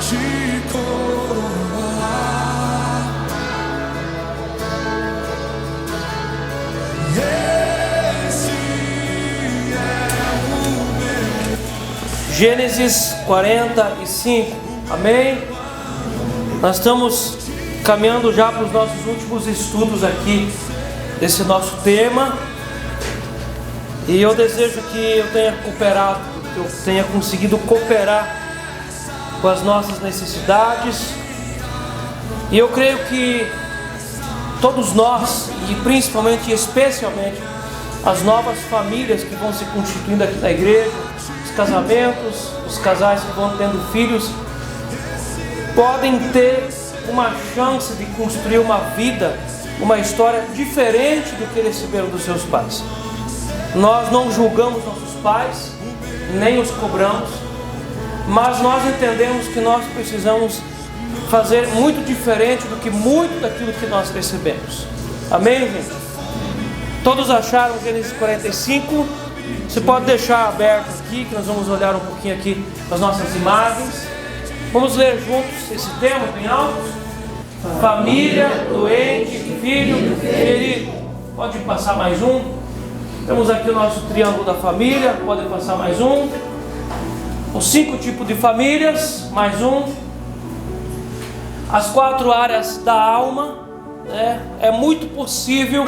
te coroar. Esse é o meu. Gênesis 45, amém? Nós estamos caminhando já para os nossos últimos estudos aqui desse nosso tema, e eu desejo que eu tenha cooperado, que eu tenha conseguido cooperar com as nossas necessidades, e eu creio que todos nós, e principalmente e especialmente as novas famílias que vão se constituindo aqui na igreja, os casamentos, os casais que vão tendo filhos, podem ter uma chance de construir uma vida, uma história diferente do que receberam dos seus pais. Nós não julgamos nossos pais, nem os cobramos, mas nós entendemos que nós precisamos fazer muito diferente do que muito daquilo que nós recebemos. Amém, gente? Todos acharam Gênesis 45? Você pode deixar aberto aqui, que nós vamos olhar um pouquinho aqui as nossas imagens. Vamos ler juntos esse tema bem alto. Família, doente, filho, ferido. Pode passar mais um. Temos aqui o nosso triângulo da família. Pode passar mais um. Os 5 tipos de famílias. Mais um. As 4 áreas da alma. É muito possível,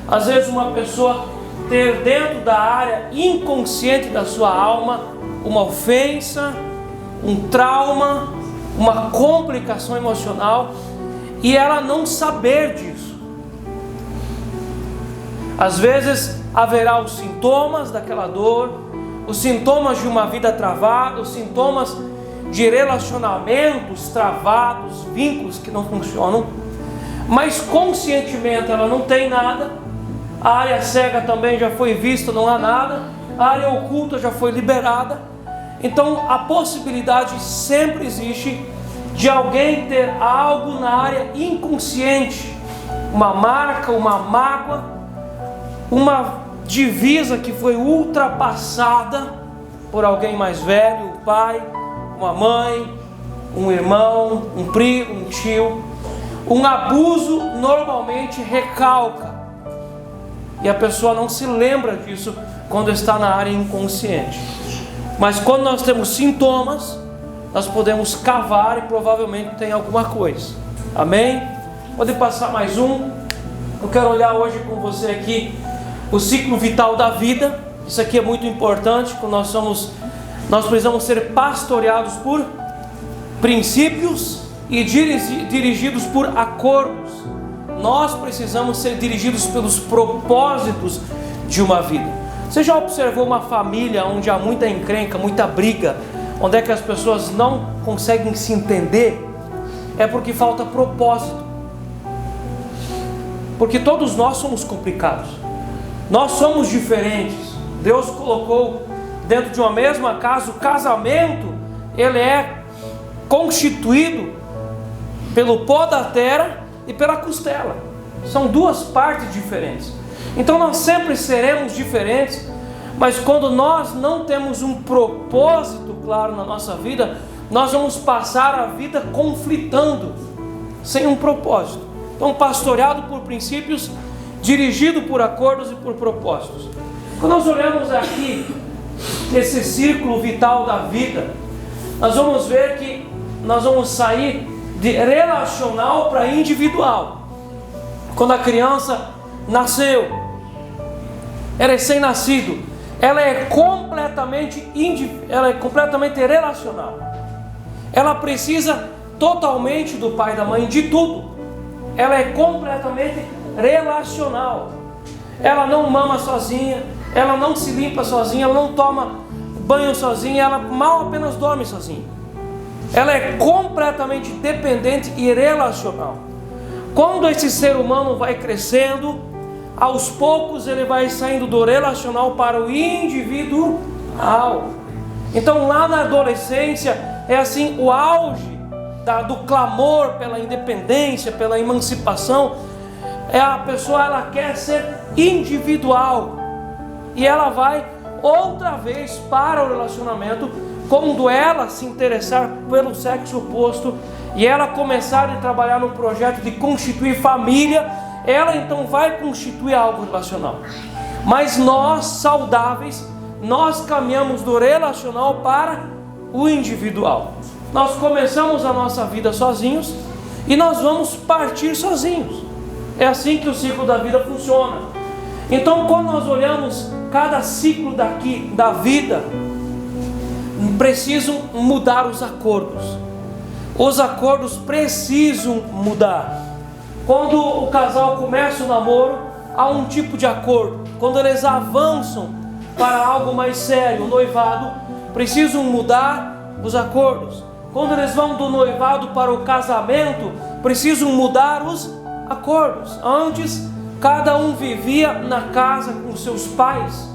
às vezes, uma pessoa ter dentro da área inconsciente da sua alma uma ofensa, um trauma, uma complicação emocional, e ela não saber disso. Às vezes haverá os sintomas daquela dor, os sintomas de uma vida travada, os sintomas de relacionamentos travados, vínculos que não funcionam, mas conscientemente ela não tem nada. A área cega também já foi vista, não há nada. A área oculta já foi liberada. Então a possibilidade sempre existe de alguém ter algo na área inconsciente, uma marca, uma mágoa, uma divisa que foi ultrapassada por alguém mais velho, um pai, uma mãe, um irmão, um primo, um tio. Um abuso normalmente recalca, e a pessoa não se lembra disso quando está na área inconsciente. Mas quando nós temos sintomas, nós podemos cavar e provavelmente tem alguma coisa. Amém? Pode passar mais um. Eu quero olhar hoje com você aqui o ciclo vital da vida. Isso aqui é muito importante, quando nós precisamos ser pastoreados por princípios e dirigidos por acordos. Nós precisamos ser dirigidos pelos propósitos de uma vida. Você já observou uma família onde há muita encrenca, muita briga, onde é que as pessoas não conseguem se entender? É porque falta propósito. Porque todos nós somos complicados, nós somos diferentes. Deus colocou dentro de uma mesma casa. O casamento, ele é constituído pelo pó da terra e pela costela. São 2 partes diferentes. Então nós sempre seremos diferentes, mas quando nós não temos um propósito claro na nossa vida, nós vamos passar a vida conflitando, sem um propósito. Então, pastoreado por princípios, dirigido por acordos e por propósitos. Quando nós olhamos aqui esse círculo vital da vida, nós vamos ver que nós vamos sair de relacional para individual. Quando a criança nasceu, é recém-nascido, ela é completamente relacional. Ela precisa totalmente do pai e da mãe, de tudo. Ela é completamente relacional. Ela não mama sozinha, ela não se limpa sozinha, ela não toma banho sozinha, ela mal apenas dorme sozinha. Ela é completamente dependente e relacional. Quando esse ser humano vai crescendo, aos poucos ele vai saindo do relacional para o individual. Então lá na adolescência é assim o auge do clamor pela independência, pela emancipação. A pessoa, ela quer ser individual, e ela vai outra vez para o relacionamento quando ela se interessar pelo sexo oposto e ela começar a trabalhar no projeto de constituir família, ela então vai constituir algo relacional. Mas nós, saudáveis, nós caminhamos do relacional para o individual. Nós começamos a nossa vida sozinhos e nós vamos partir sozinhos. É assim que o ciclo da vida funciona. Então, quando nós olhamos cada ciclo daqui da vida, precisam mudar os acordos. Os acordos precisam mudar. Quando o casal começa o namoro, há um tipo de acordo. Quando eles avançam para algo mais sério, o noivado, precisam mudar os acordos. Quando eles vão do noivado para o casamento, precisam mudar os acordos. Antes, cada um vivia na casa com seus pais.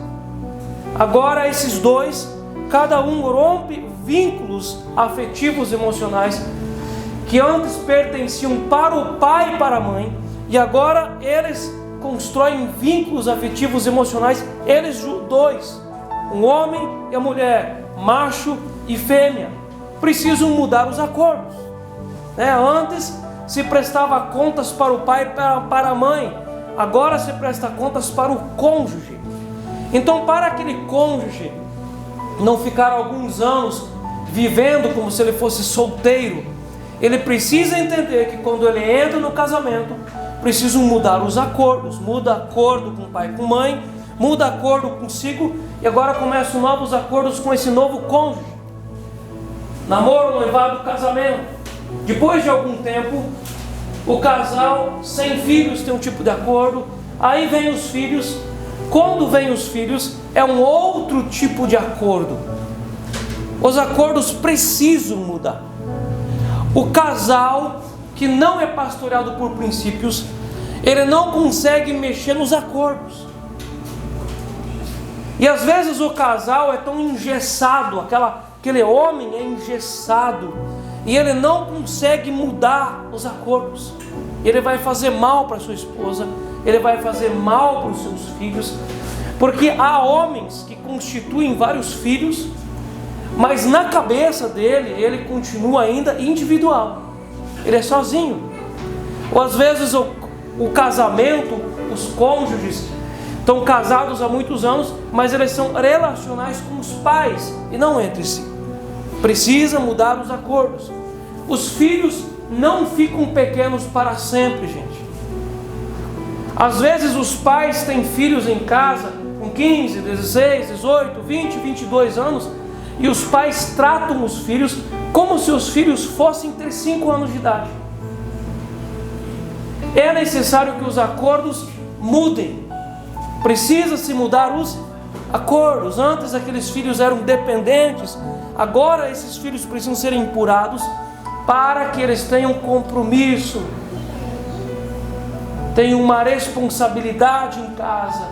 Agora esses dois, cada um rompe vínculos afetivos e emocionais que antes pertenciam para o pai e para a mãe, e agora eles constroem vínculos afetivos e emocionais, eles dois, um homem e a mulher, macho e fêmea, precisam mudar os acordos. Antes se prestava contas para o pai e para a mãe, agora se presta contas para o cônjuge. Então, para aquele cônjuge não ficar alguns anos vivendo como se ele fosse solteiro, ele precisa entender que quando ele entra no casamento, precisam mudar os acordos. Muda acordo com o pai e com a mãe, muda acordo consigo, e agora começam novos acordos com esse novo cônjuge. Namoro, noivado, casamento. Depois de algum tempo, o casal sem filhos tem um tipo de acordo. Aí vem os filhos. Quando vem os filhos, é um outro tipo de acordo. Os acordos precisam mudar. O casal que não é pastoreado por princípios, ele não consegue mexer nos acordos. E às vezes o casal é tão engessado, aquele homem é engessado, e ele não consegue mudar os acordos. Ele vai fazer mal para sua esposa, ele vai fazer mal para os seus filhos, porque há homens que constituem vários filhos, mas na cabeça dele, ele continua ainda individual, ele é sozinho. Ou às vezes o casamento, os cônjuges estão casados há muitos anos, mas eles são relacionais com os pais e não entre si. Precisa mudar os acordos. Os filhos não ficam pequenos para sempre, gente. Às vezes os pais têm filhos em casa com 15, 16, 18, 20, 22 anos, e os pais tratam os filhos como se os filhos fossem ter 5 anos de idade. É necessário que os acordos mudem. Precisa-se mudar os acordos. Antes aqueles filhos eram dependentes, agora esses filhos precisam ser empurrados para que eles tenham compromisso, tenham uma responsabilidade em casa,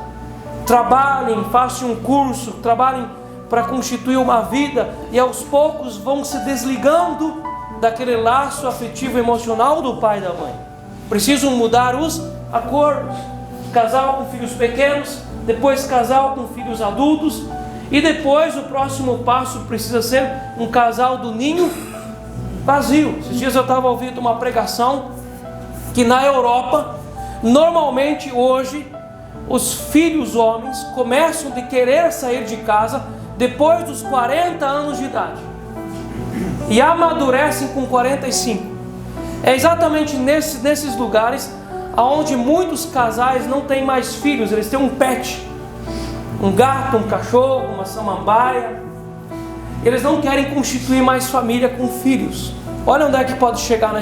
trabalhem, façam um curso, trabalhem para constituir uma vida, e aos poucos vão se desligando daquele laço afetivo e emocional do pai e da mãe. Precisam mudar os acordos. Casal com filhos pequenos, depois casal com filhos adultos, e depois o próximo passo precisa ser um casal do ninho vazio. Esses dias eu estava ouvindo uma pregação que na Europa, normalmente hoje, os filhos homens começam a querer sair de casa depois dos 40 anos de idade e amadurecem com 45. É exatamente nesses lugares onde muitos casais não têm mais filhos, eles têm um pet, um gato, um cachorro, uma samambaia. Eles não querem constituir mais família com filhos. Olha onde é que pode chegar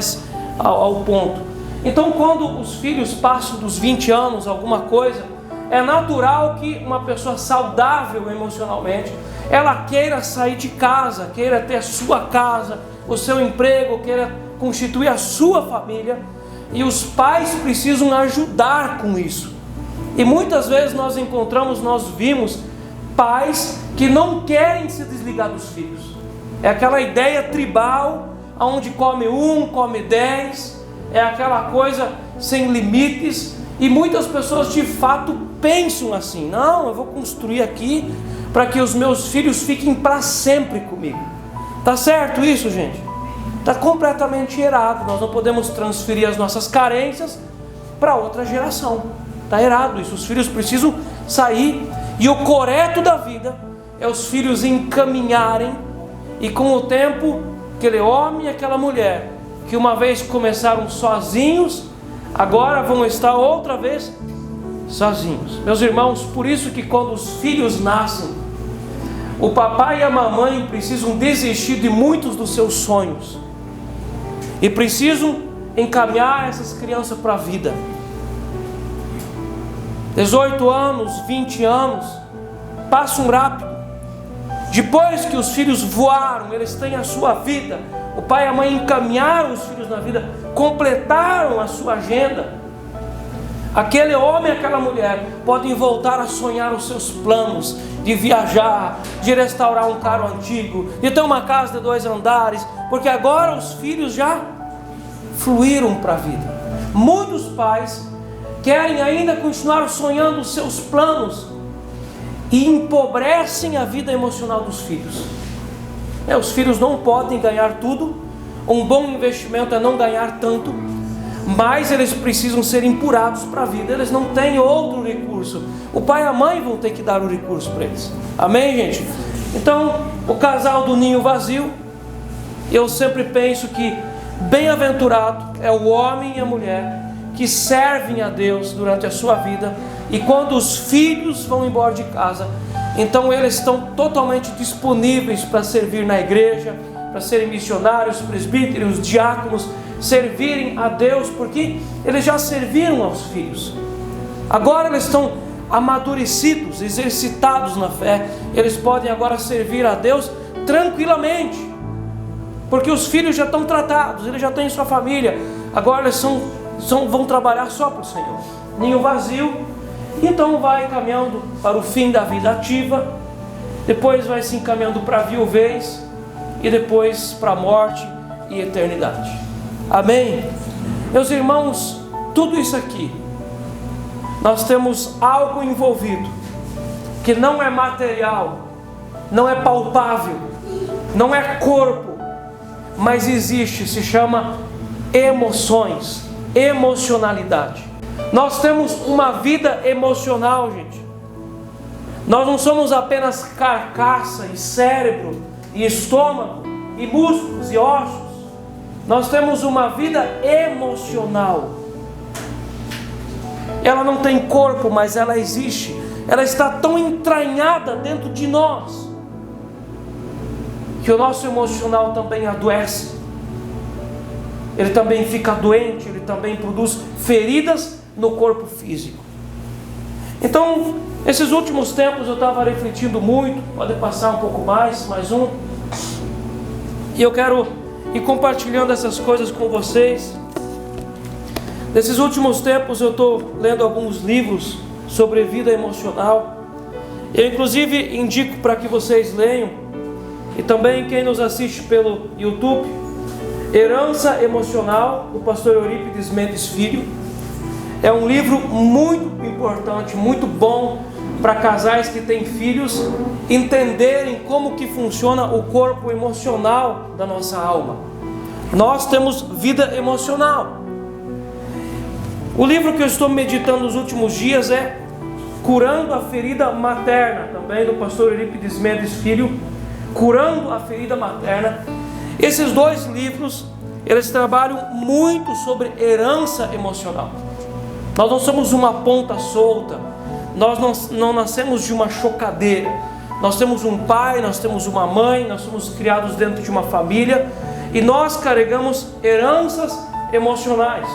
ao ponto. Então, quando os filhos passam dos 20 anos, alguma coisa, é natural que uma pessoa saudável emocionalmente, ela queira sair de casa, queira ter a sua casa, o seu emprego, queira constituir a sua família, e os pais precisam ajudar com isso. E muitas vezes nós vimos pais que não querem se desligar dos filhos. É aquela ideia tribal, onde come 1, come 10, é aquela coisa sem limites, e muitas pessoas de fato pensam assim: não, eu vou construir aqui para que os meus filhos fiquem para sempre comigo. Tá certo isso, gente? Tá completamente errado. Nós não podemos transferir as nossas carências para outra geração. Tá errado isso. Os filhos precisam sair, e o correto da vida é os filhos encaminharem, e com o tempo, aquele homem e aquela mulher que uma vez começaram sozinhos, agora vão estar outra vez sozinhos. Meus irmãos, por isso que quando os filhos nascem, o papai e a mamãe precisam desistir de muitos dos seus sonhos e precisam encaminhar essas crianças para a vida. 18 anos, 20 anos passam rápido. Depois que os filhos voaram, eles têm a sua vida. O pai e a mãe encaminharam os filhos na vida, completaram a sua agenda. Aquele homem e aquela mulher podem voltar a sonhar os seus planos de viajar, de restaurar um carro antigo, de ter uma casa de 2 andares, porque agora os filhos já fluíram para a vida. Muitos pais querem ainda continuar sonhando os seus planos e empobrecem a vida emocional dos filhos. Os filhos não podem ganhar tudo. Um bom investimento é não ganhar tanto, mas eles precisam ser empurrados para a vida. Eles não têm outro recurso. O pai e a mãe vão ter que dar o recurso para eles. Amém, gente? Então, o casal do ninho vazio, eu sempre penso que bem-aventurado é o homem e a mulher que servem a Deus durante a sua vida, e quando os filhos vão embora de casa, então eles estão totalmente disponíveis para servir na igreja, para serem missionários, presbíteros, diáconos, servirem a Deus, porque eles já serviram aos filhos. Agora eles estão amadurecidos, exercitados na fé, eles podem agora servir a Deus tranquilamente, porque os filhos já estão tratados, eles já têm sua família, agora eles vão trabalhar só para o Senhor. Ninho vazio, então vai caminhando para o fim da vida ativa, depois vai se encaminhando para a viuvez, e depois para a morte e eternidade. Amém? Meus irmãos, tudo isso aqui, nós temos algo envolvido, que não é material, não é palpável, não é corpo, mas existe, se chama emoções, emocionalidade. Nós temos uma vida emocional, gente. Nós não somos apenas carcaça e cérebro e estômago e músculos e ossos. Nós temos uma vida emocional. Ela não tem corpo, mas ela existe. Ela está tão entranhada dentro de nós que o nosso emocional também adoece. Ele também fica doente, ele também produz feridas no corpo físico. Então, esses últimos tempos eu estava refletindo muito, pode passar um pouco mais um, e eu quero ir compartilhando essas coisas com vocês. Nesses últimos tempos eu estou lendo alguns livros sobre vida emocional. Eu inclusive indico para que vocês leiam, e também quem nos assiste pelo YouTube, Herança Emocional, do pastor Eurípides Mendes Filho. É um livro muito importante, muito bom para casais que têm filhos entenderem como que funciona o corpo emocional da nossa alma. Nós temos vida emocional. O livro que eu estou meditando nos últimos dias é Curando a Ferida Materna, também do pastor Eurípides Mendes Filho. Curando a Ferida Materna. Esses dois livros, eles trabalham muito sobre herança emocional. Nós não somos uma ponta solta, nós não nascemos de uma chocadeira. Nós temos um pai, nós temos uma mãe, nós somos criados dentro de uma família, e nós carregamos heranças emocionais.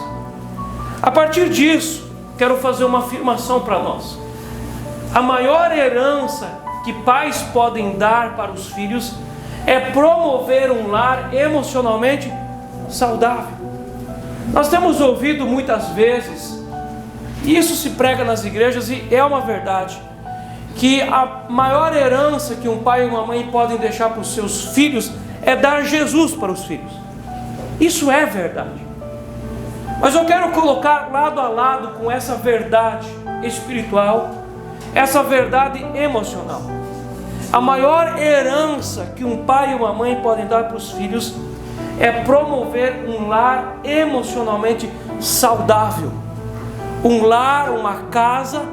A partir disso, quero fazer uma afirmação para nós. A maior herança que pais podem dar para os filhos é promover um lar emocionalmente saudável. Nós temos ouvido muitas vezes, e isso se prega nas igrejas, e é uma verdade, que a maior herança que um pai e uma mãe podem deixar para os seus filhos é dar Jesus para os filhos. Isso é verdade. Mas eu quero colocar lado a lado com essa verdade espiritual, essa verdade emocional. A maior herança que um pai e uma mãe podem dar para os filhos é promover um lar emocionalmente saudável. Um lar, uma casa,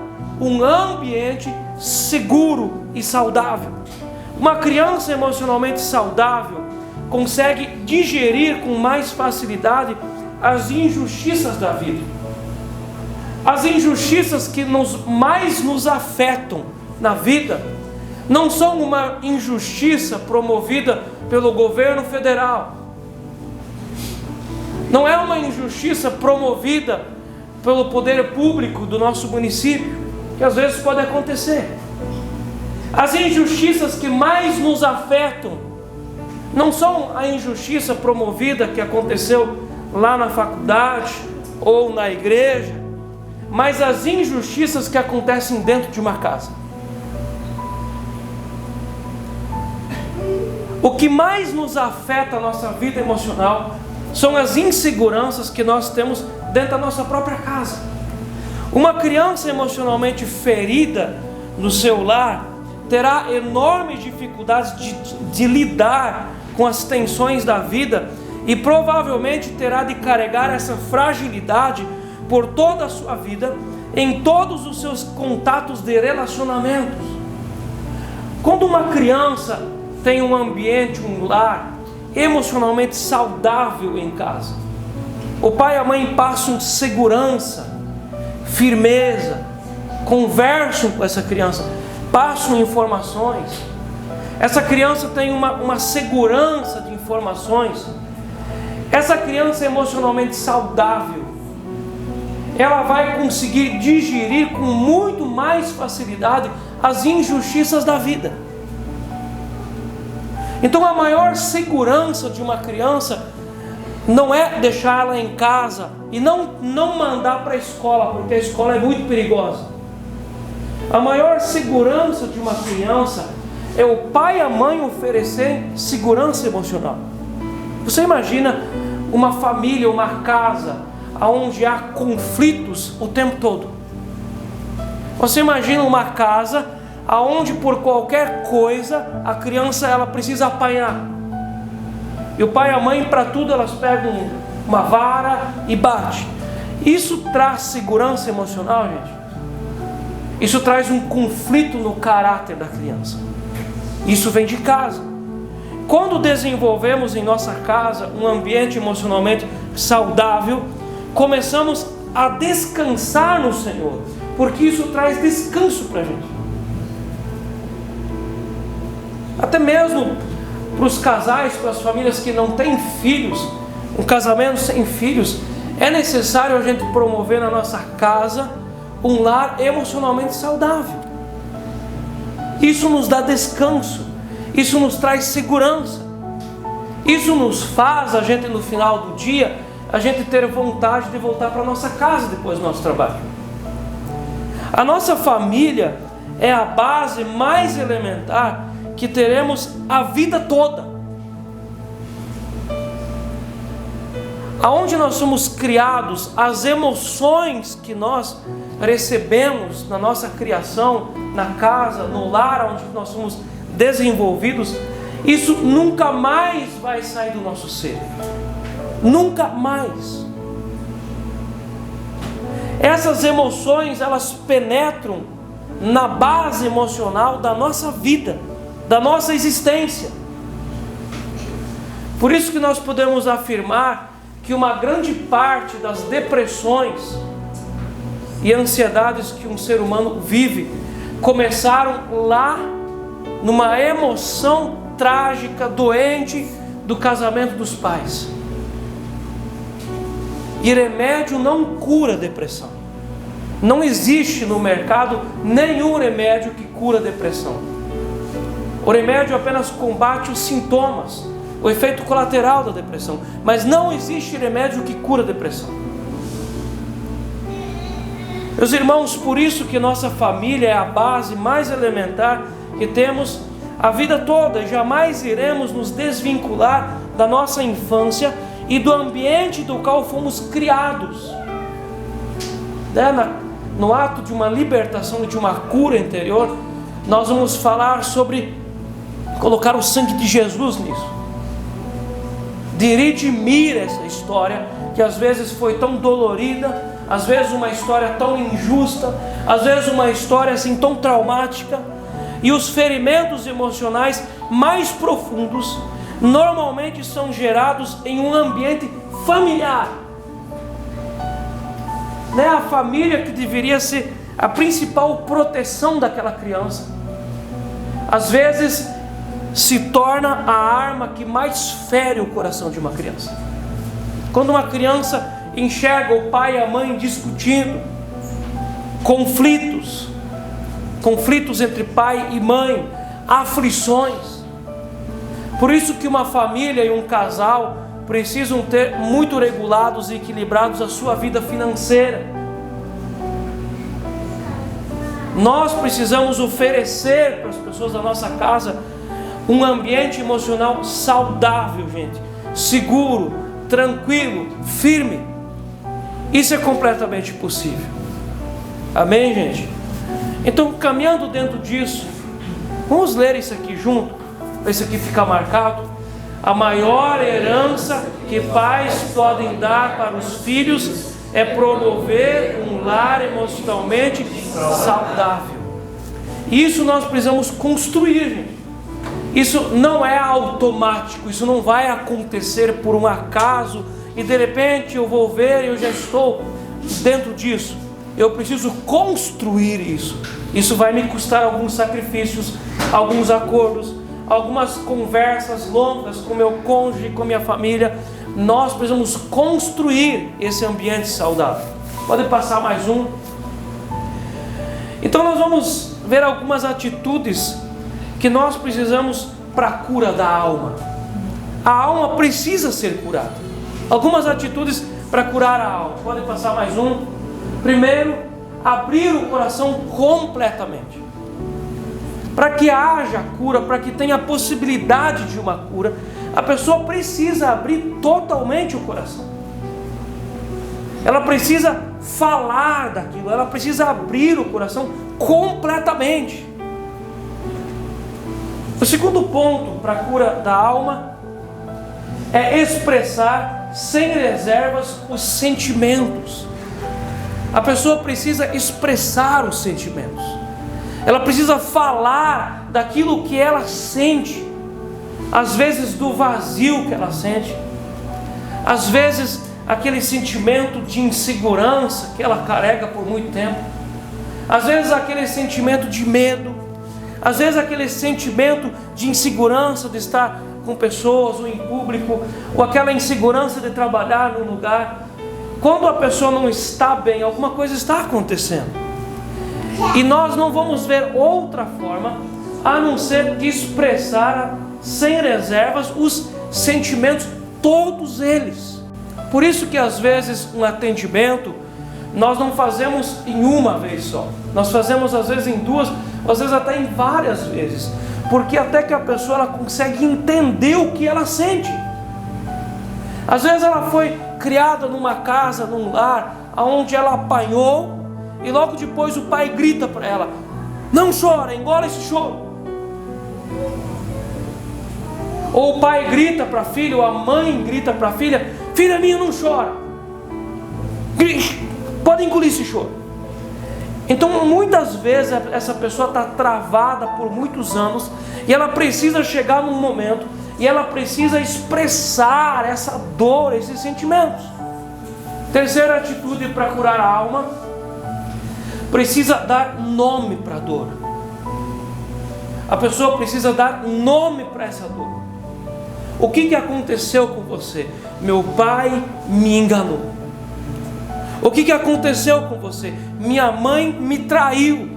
um ambiente seguro e saudável. Uma criança emocionalmente saudável consegue digerir com mais facilidade as injustiças da vida. As injustiças que mais nos afetam na vida não são uma injustiça promovida pelo governo federal. Não é uma injustiça promovida pelo poder público do nosso município, que às vezes pode acontecer. As injustiças que mais nos afetam não são a injustiça promovida que aconteceu lá na faculdade ou na igreja, mas as injustiças que acontecem dentro de uma casa. O que mais nos afeta a nossa vida emocional são as inseguranças que nós temos dentro da nossa própria casa. Uma criança emocionalmente ferida no seu lar terá enormes dificuldades de lidar com as tensões da vida e provavelmente terá de carregar essa fragilidade por toda a sua vida, em todos os seus contatos de relacionamentos. Quando uma criança tem um ambiente, um lar emocionalmente saudável em casa, o pai e a mãe passam segurança, firmeza, conversam com essa criança, passam informações. Essa criança tem uma segurança de informações. Essa criança emocionalmente saudável, ela vai conseguir digerir com muito mais facilidade as injustiças da vida. Então a maior segurança de uma criança não é deixá-la em casa e não mandar para a escola, porque a escola é muito perigosa. A maior segurança de uma criança é o pai e a mãe oferecer segurança emocional. Você imagina uma família, uma casa, onde há conflitos o tempo todo? Você imagina uma casa onde por qualquer coisa a criança ela precisa apanhar. E o pai e a mãe, para tudo, elas pegam uma vara e bate. Isso traz segurança emocional, gente? Isso traz um conflito no caráter da criança. Isso vem de casa. Quando desenvolvemos em nossa casa um ambiente emocionalmente saudável, começamos a descansar no Senhor, porque isso traz descanso para a gente. Até mesmo para os casais, para as famílias que não têm filhos, um casamento sem filhos, é necessário a gente promover na nossa casa um lar emocionalmente saudável. Isso nos dá descanso, isso nos traz segurança, isso nos faz, a gente no final do dia, a gente ter vontade de voltar para a nossa casa depois do nosso trabalho. A nossa família é a base mais elementar que teremos a vida toda. Aonde nós somos criados, as emoções que nós recebemos na nossa criação, na casa, no lar onde nós somos desenvolvidos, isso nunca mais vai sair do nosso ser. Nunca mais. Essas emoções, elas penetram na base emocional da nossa vida, da nossa existência. Por isso que nós podemos afirmar que uma grande parte das depressões e ansiedades que um ser humano vive começaram lá numa emoção trágica, doente do casamento dos pais. E remédio não cura a depressão. Não existe no mercado nenhum remédio que cura a depressão. O remédio apenas combate os sintomas, o efeito colateral da depressão. Mas não existe remédio que cura a depressão. Meus irmãos, por isso que nossa família é a base mais elementar que temos a vida toda. E jamais iremos nos desvincular da nossa infância e do ambiente do qual fomos criados. No ato de uma libertação e de uma cura interior, nós vamos falar sobre colocar o sangue de Jesus nisso, de redimir essa história que às vezes foi tão dolorida, às vezes uma história tão injusta, às vezes uma história assim tão traumática. E os ferimentos emocionais mais profundos normalmente são gerados em um ambiente familiar. Não é a família que deveria ser a principal proteção daquela criança. Às vezes se torna a arma que mais fere o coração de uma criança. Quando uma criança enxerga o pai e a mãe discutindo, conflitos entre pai e mãe, aflições. Por isso que uma família e um casal precisam ter muito regulados e equilibrados a sua vida financeira. Nós precisamos oferecer para as pessoas da nossa casa um ambiente emocional saudável, gente, seguro, tranquilo, firme. Isso é completamente possível. Amém, gente? Então, caminhando dentro disso, vamos ler isso aqui junto, para isso aqui ficar marcado. A maior herança que pais podem dar para os filhos é promover um lar emocionalmente saudável. Isso nós precisamos construir, gente. Isso não é automático, isso não vai acontecer por um acaso e de repente eu vou ver e eu já estou dentro disso. Eu preciso construir isso. Isso vai me custar alguns sacrifícios, alguns acordos, algumas conversas longas com meu cônjuge, com minha família. Nós precisamos construir esse ambiente saudável. Pode passar mais um. Então nós vamos ver algumas atitudes que nós precisamos para a cura da alma. A alma precisa ser curada. Algumas atitudes para curar a alma. Pode passar mais um. Primeiro, abrir o coração completamente. Para que haja cura, para que tenha a possibilidade de uma cura, a pessoa precisa abrir totalmente o coração. Ela precisa falar daquilo, ela precisa abrir o coração completamente. O segundo ponto para a cura da alma é expressar sem reservas os sentimentos. A pessoa precisa expressar os sentimentos. Ela precisa falar daquilo que ela sente. Às vezes do vazio que ela sente. Às vezes aquele sentimento de insegurança que ela carrega por muito tempo. Às vezes aquele sentimento de medo. Às vezes aquele sentimento de insegurança de estar com pessoas ou em público. Ou aquela insegurança de trabalhar num lugar. Quando a pessoa não está bem, alguma coisa está acontecendo. E nós não vamos ver outra forma a não ser de expressar sem reservas os sentimentos, todos eles. Por isso que às vezes um atendimento nós não fazemos em uma vez só. Nós fazemos às vezes em duas, às vezes até em várias vezes. Porque até que a pessoa ela consegue entender o que ela sente. Às vezes ela foi criada numa casa, num lar, onde ela apanhou, e logo depois o pai grita para ela: não chora, engole esse choro. Ou o pai grita para a filha, ou a mãe grita para a filha: filha minha, não chora, pode engolir esse choro. Então muitas vezes essa pessoa está travada por muitos anos, e ela precisa chegar num momento, e ela precisa expressar essa dor, esses sentimentos. Terceira atitude para curar a alma: precisa dar nome para a dor. A pessoa precisa dar nome para essa dor. O que aconteceu com você? Meu pai me enganou. O que aconteceu com você? Minha mãe me traiu.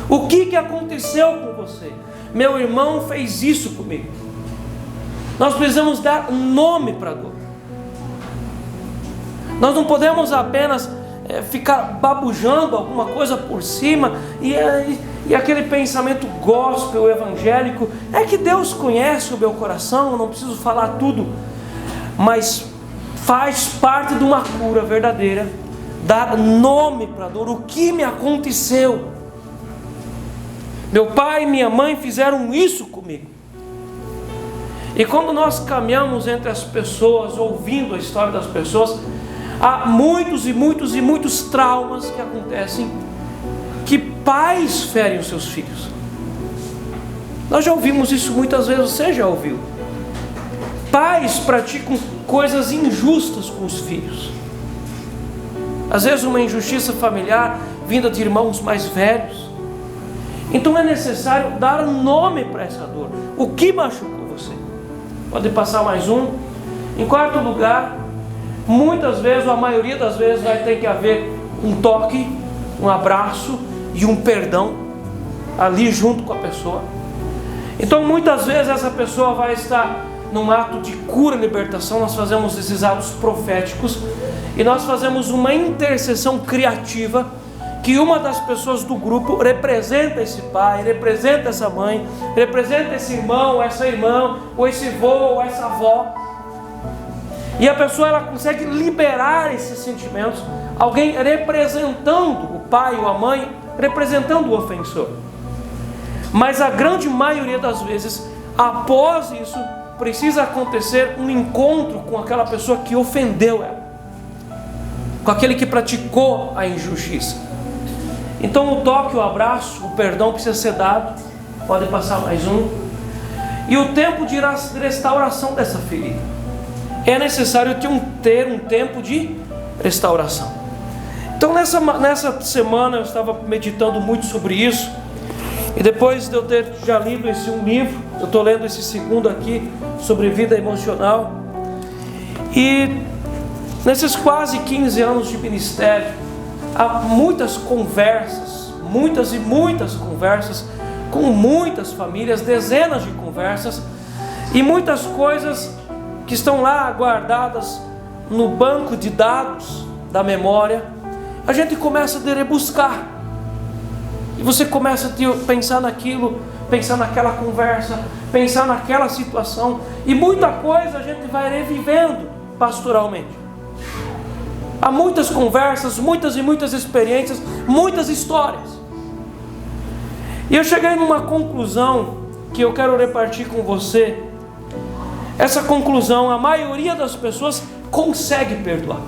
O que aconteceu com você? Meu irmão fez isso comigo. Nós precisamos dar nome para a dor. Nós não podemos apenas ficar babujando alguma coisa por cima e aquele pensamento gospel, evangélico. É que Deus conhece o meu coração, eu não preciso falar tudo. Mas faz parte de uma cura verdadeira dar nome para a dor. O que me aconteceu? Meu pai e minha mãe fizeram isso comigo. E quando nós caminhamos entre as pessoas, ouvindo a história das pessoas, há muitos e muitos e muitos traumas que acontecem, que pais ferem os seus filhos. Nós já ouvimos isso muitas vezes, você já ouviu. Pais praticam coisas injustas com os filhos. Às vezes uma injustiça familiar vinda de irmãos mais velhos. Então é necessário dar nome para essa dor. O que machucou você? Pode passar mais um. Em quarto lugar, muitas vezes, ou a maioria das vezes, vai ter que haver um toque, um abraço e um perdão ali junto com a pessoa. Então muitas vezes essa pessoa vai estar num ato de cura e libertação. Nós fazemos esses atos proféticos e nós fazemos uma intercessão criativa, que uma das pessoas do grupo representa esse pai, representa essa mãe, representa esse irmão, essa irmã, ou esse vô, ou essa avó. E a pessoa, ela consegue liberar esses sentimentos, alguém representando o pai ou a mãe, representando o ofensor. Mas a grande maioria das vezes, após isso, precisa acontecer um encontro com aquela pessoa que ofendeu ela, com aquele que praticou a injustiça. Então o toque, o abraço, o perdão precisa ser dado. Pode passar mais um. E o tempo de restauração dessa ferida. É necessário ter um tempo de restauração. Então nessa semana eu estava meditando muito sobre isso. E depois de eu ter já lido esse um livro, eu estou lendo esse segundo aqui, sobre vida emocional. E nesses quase 15 anos de ministério, há muitas conversas, muitas e muitas conversas, com muitas famílias, dezenas de conversas, e muitas coisas que estão lá guardadas no banco de dados da memória. A gente começa a rebuscar, e você começa a pensar naquilo, pensar naquela conversa, pensar naquela situação, e muita coisa a gente vai revivendo pastoralmente. Há muitas conversas, muitas e muitas experiências, muitas histórias. E eu cheguei numa conclusão que eu quero repartir com você. Essa conclusão, a maioria das pessoas consegue perdoar.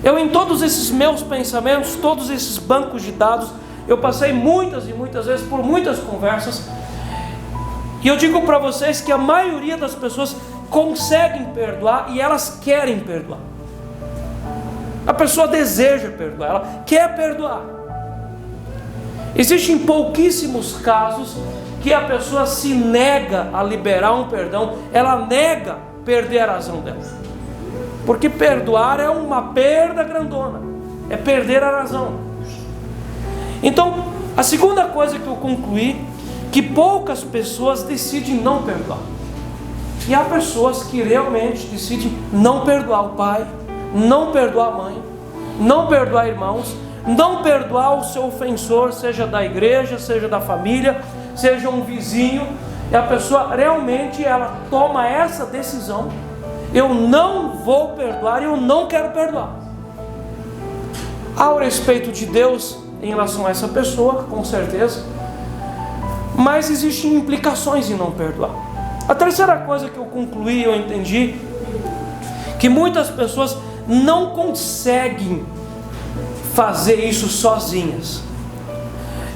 Eu, em todos esses meus pensamentos, todos esses bancos de dados, eu passei muitas e muitas vezes por muitas conversas, e eu digo para vocês que a maioria das pessoas conseguem perdoar e elas querem perdoar. A pessoa deseja perdoar, ela quer perdoar. Existem pouquíssimos casos que a pessoa se nega a liberar um perdão, ela nega perder a razão dela. Porque perdoar é uma perda grandona, é perder a razão. Então, a segunda coisa que eu concluí, que poucas pessoas decidem não perdoar. E há pessoas que realmente decidem não perdoar o pai, não perdoar a mãe, não perdoar irmãos, não perdoar o seu ofensor, seja da igreja, seja da família, seja um vizinho. E a pessoa realmente, ela toma essa decisão: eu não vou perdoar, eu não quero perdoar. Há o respeito de Deus em relação a essa pessoa, com certeza, mas existem implicações em não perdoar. A terceira coisa que eu concluí, eu entendi, que muitas pessoas não conseguem fazer isso sozinhas.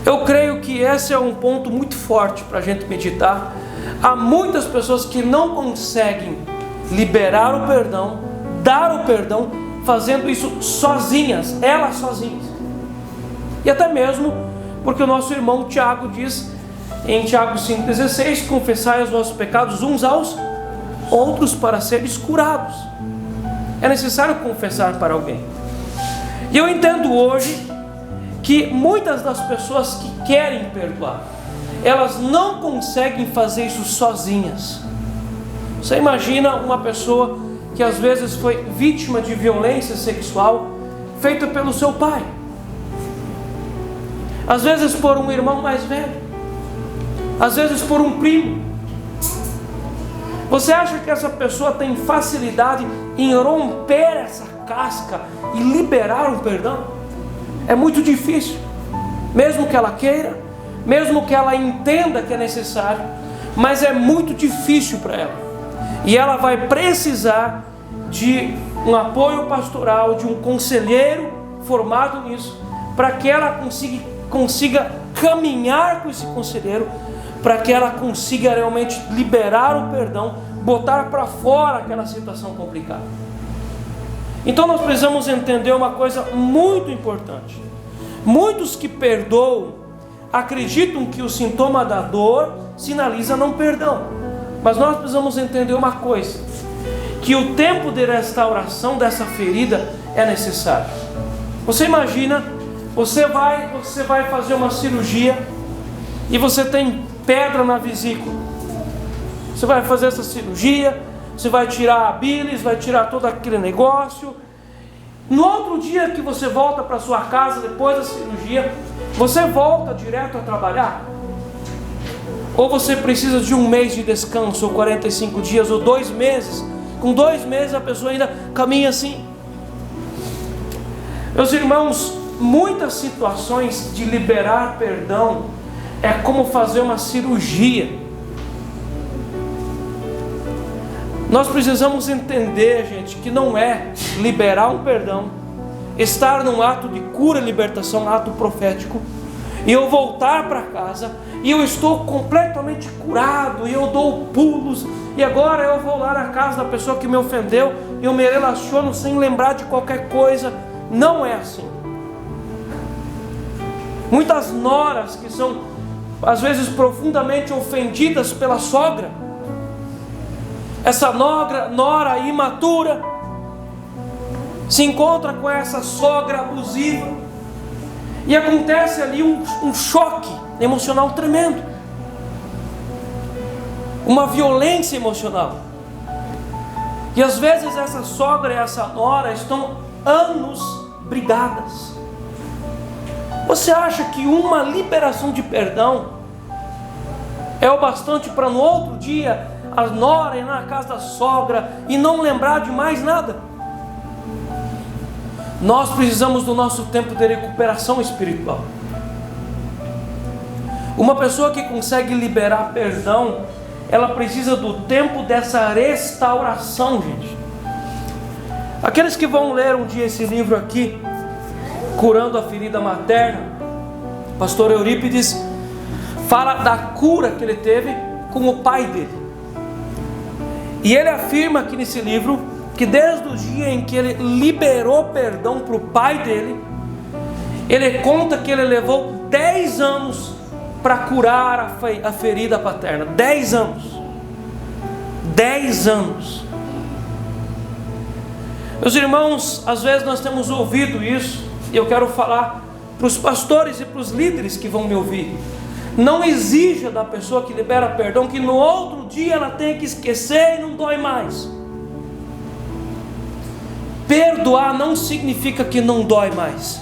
Eu creio que esse é um ponto muito forte para a gente meditar. Há muitas pessoas que não conseguem liberar o perdão, dar o perdão, fazendo isso sozinhas, elas sozinhas. E até mesmo porque o nosso irmão Tiago diz em Tiago 5,16: confessai os vossos pecados uns aos outros para seres curados. É necessário confessar para alguém. E eu entendo hoje que muitas das pessoas que querem perdoar, elas não conseguem fazer isso sozinhas. Você imagina uma pessoa que às vezes foi vítima de violência sexual feita pelo seu pai, às vezes por um irmão mais velho, às vezes por um primo. Você acha que essa pessoa tem facilidade em romper essa casca e liberar um perdão? É muito difícil. mesmo que ela queira, mesmo que ela entenda que é necessário, mas é muito difícil para ela. E ela vai precisar de um apoio pastoral, de um conselheiro formado nisso, para que ela consiga caminhar com esse conselheiro, para que ela consiga realmente liberar o perdão, botar para fora aquela situação complicada. Então nós precisamos entender uma coisa muito importante. Muitos que perdoam acreditam que o sintoma da dor sinaliza não perdão. Mas nós precisamos entender uma coisa, que o tempo de restauração dessa ferida é necessário. Você imagina, você vai fazer uma cirurgia e você tem pedra na vesícula. Você vai fazer essa cirurgia, você vai tirar a bilis, vai tirar todo aquele negócio. No outro dia que você volta para sua casa depois da cirurgia, você volta direto a trabalhar? Ou você precisa de um mês de descanso, ou 45 dias, ou 2 meses? Com 2 meses a pessoa ainda caminha assim. Meus irmãos, muitas situações de liberar perdão é como fazer uma cirurgia. Nós precisamos entender, gente, que não é liberar um perdão, estar num ato de cura e libertação, um ato profético, e eu voltar para casa, e eu estou completamente curado, e eu dou pulos, e agora eu vou lá na casa da pessoa que me ofendeu, e eu me relaciono sem lembrar de qualquer coisa. Não é assim. Muitas noras que são, às vezes, profundamente ofendidas pela sogra, essa nora imatura se encontra com essa sogra abusiva e acontece ali um choque emocional tremendo, uma violência emocional. E às vezes essa sogra e essa nora estão anos brigadas. Você acha que uma liberação de perdão é o bastante para no outro dia a nora ir na casa da sogra e não lembrar de mais nada? Nós precisamos do nosso tempo de recuperação espiritual. Uma pessoa que consegue liberar perdão, ela precisa do tempo dessa restauração, gente. Aqueles que vão ler um dia esse livro aqui, Curando a Ferida Materna, pastor Eurípides fala da cura que ele teve com o pai dele. E ele afirma aqui nesse livro que desde o dia em que ele liberou perdão para o pai dele, ele conta que ele levou 10 anos para curar a ferida paterna. 10 anos. 10 anos. Meus irmãos, às vezes nós temos ouvido isso, e eu quero falar para os pastores e para os líderes que vão me ouvir. Não exija da pessoa que libera perdão que no outro dia ela tenha que esquecer e não dói mais. Perdoar não significa que não dói mais.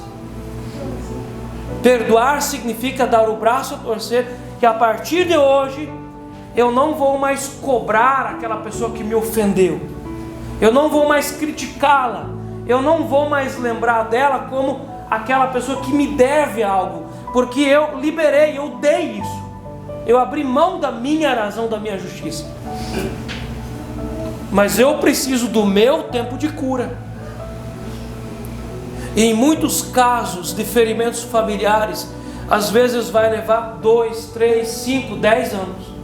Perdoar significa dar o braço a torcer, que a partir de hoje eu não vou mais cobrar aquela pessoa que me ofendeu, eu não vou mais criticá-la, eu não vou mais lembrar dela como aquela pessoa que me deve algo, porque eu liberei, eu dei isso, eu abri mão da minha razão, da minha justiça. Mas eu preciso do meu tempo de cura. E em muitos casos de ferimentos familiares, às vezes vai levar 2, 3, 5, 10 anos.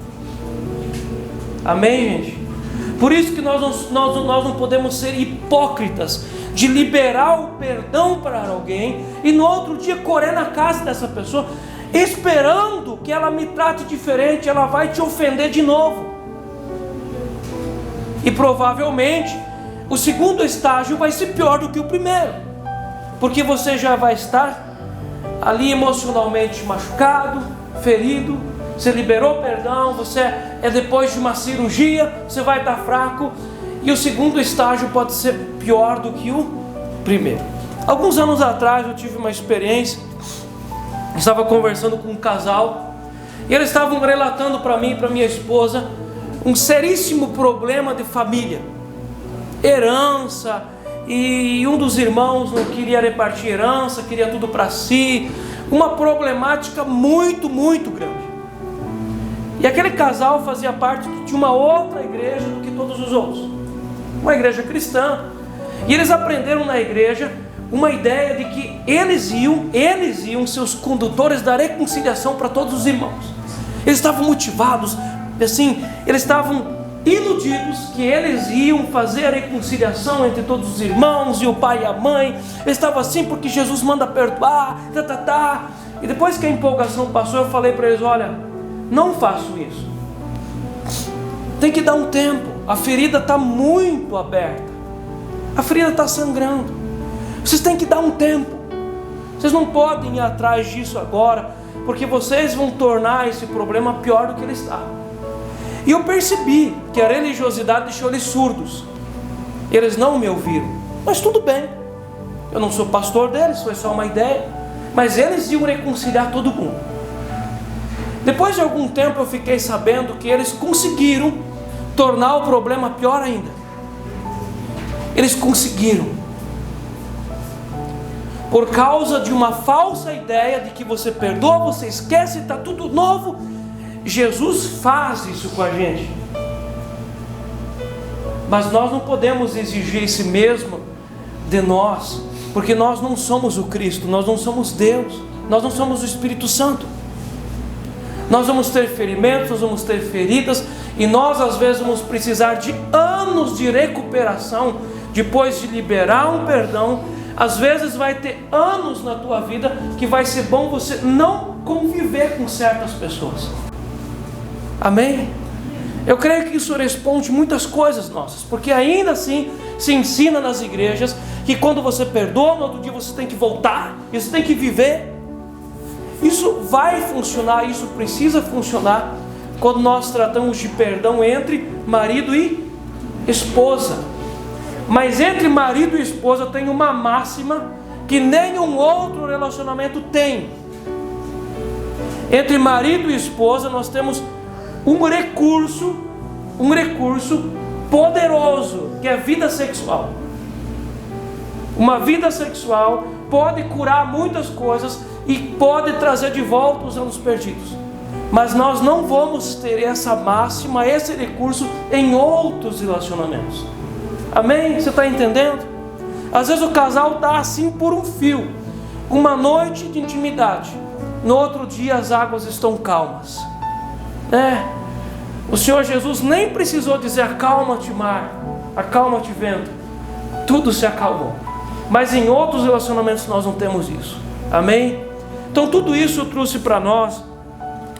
Amém, gente? Por isso que nós não podemos ser hipócritas de liberar o perdão para alguém e no outro dia correr na casa dessa pessoa esperando que ela me trate diferente. Ela vai te ofender de novo, e provavelmente o segundo estágio vai ser pior do que o primeiro, porque você já vai estar ali emocionalmente machucado, ferido. Você liberou perdão, você é depois de uma cirurgia, você vai estar fraco, e o segundo estágio pode ser pior do que o primeiro. Alguns anos atrás eu tive uma experiência. Eu estava conversando com um casal, e eles estavam relatando para mim e para minha esposa um seríssimo problema de família, herança, e um dos irmãos não queria repartir herança, queria tudo para si. uma problemática muito, muito grande. E aquele casal fazia parte de uma outra igreja do que todos os outros, uma igreja cristã. E eles aprenderam na igreja uma ideia de que eles iam ser os condutores da reconciliação para todos os irmãos. Eles estavam motivados, assim, eles estavam iludidos que eles iam fazer a reconciliação entre todos os irmãos, e o pai e a mãe. Eles estavam assim porque Jesus manda perdoar, E depois que a empolgação passou, eu falei para eles: olha, não façam isso, tem que dar um tempo, a ferida está muito aberta, a ferida está sangrando, vocês têm que dar um tempo, vocês não podem ir atrás disso agora, porque vocês vão tornar esse problema pior do que ele está. E eu percebi que a religiosidade deixou eles surdos, eles não me ouviram, mas tudo bem, eu não sou pastor deles, foi só uma ideia, mas eles iam reconciliar todo mundo. Depois de algum tempo eu fiquei sabendo que eles conseguiram tornar o problema pior ainda. Eles conseguiram, por causa de uma falsa ideia de que você perdoa, você esquece, está tudo novo. Jesus faz isso com a gente, mas nós não podemos exigir esse mesmo de nós, porque nós não somos o Cristo, nós não somos Deus, nós não somos o Espírito Santo. Nós vamos ter ferimentos, nós vamos ter feridas, e nós às vezes vamos precisar de anos de recuperação, depois de liberar um perdão. Às vezes vai ter anos na tua vida que vai ser bom você não conviver com certas pessoas. Amém? Eu creio que isso responde muitas coisas nossas, porque ainda assim se ensina nas igrejas que quando você perdoa, no outro dia você tem que voltar, e você tem que viver. Isso vai funcionar, isso precisa funcionar quando nós tratamos de perdão entre marido e esposa. Mas entre marido e esposa tem uma máxima que nenhum outro relacionamento tem. Entre marido e esposa nós temos um recurso poderoso, que é a vida sexual. Uma vida sexual pode curar muitas coisas e pode trazer de volta os anos perdidos, mas nós não vamos ter essa máxima, esse recurso em outros relacionamentos. Amém? Você está entendendo? Às vezes o casal está assim por um fio, uma noite de intimidade, no outro dia as águas estão calmas. O Senhor Jesus nem precisou dizer: acalma-te mar, acalma-te vento, tudo se acalmou. Mas em outros relacionamentos nós não temos isso. Amém? Então tudo isso eu trouxe para nós,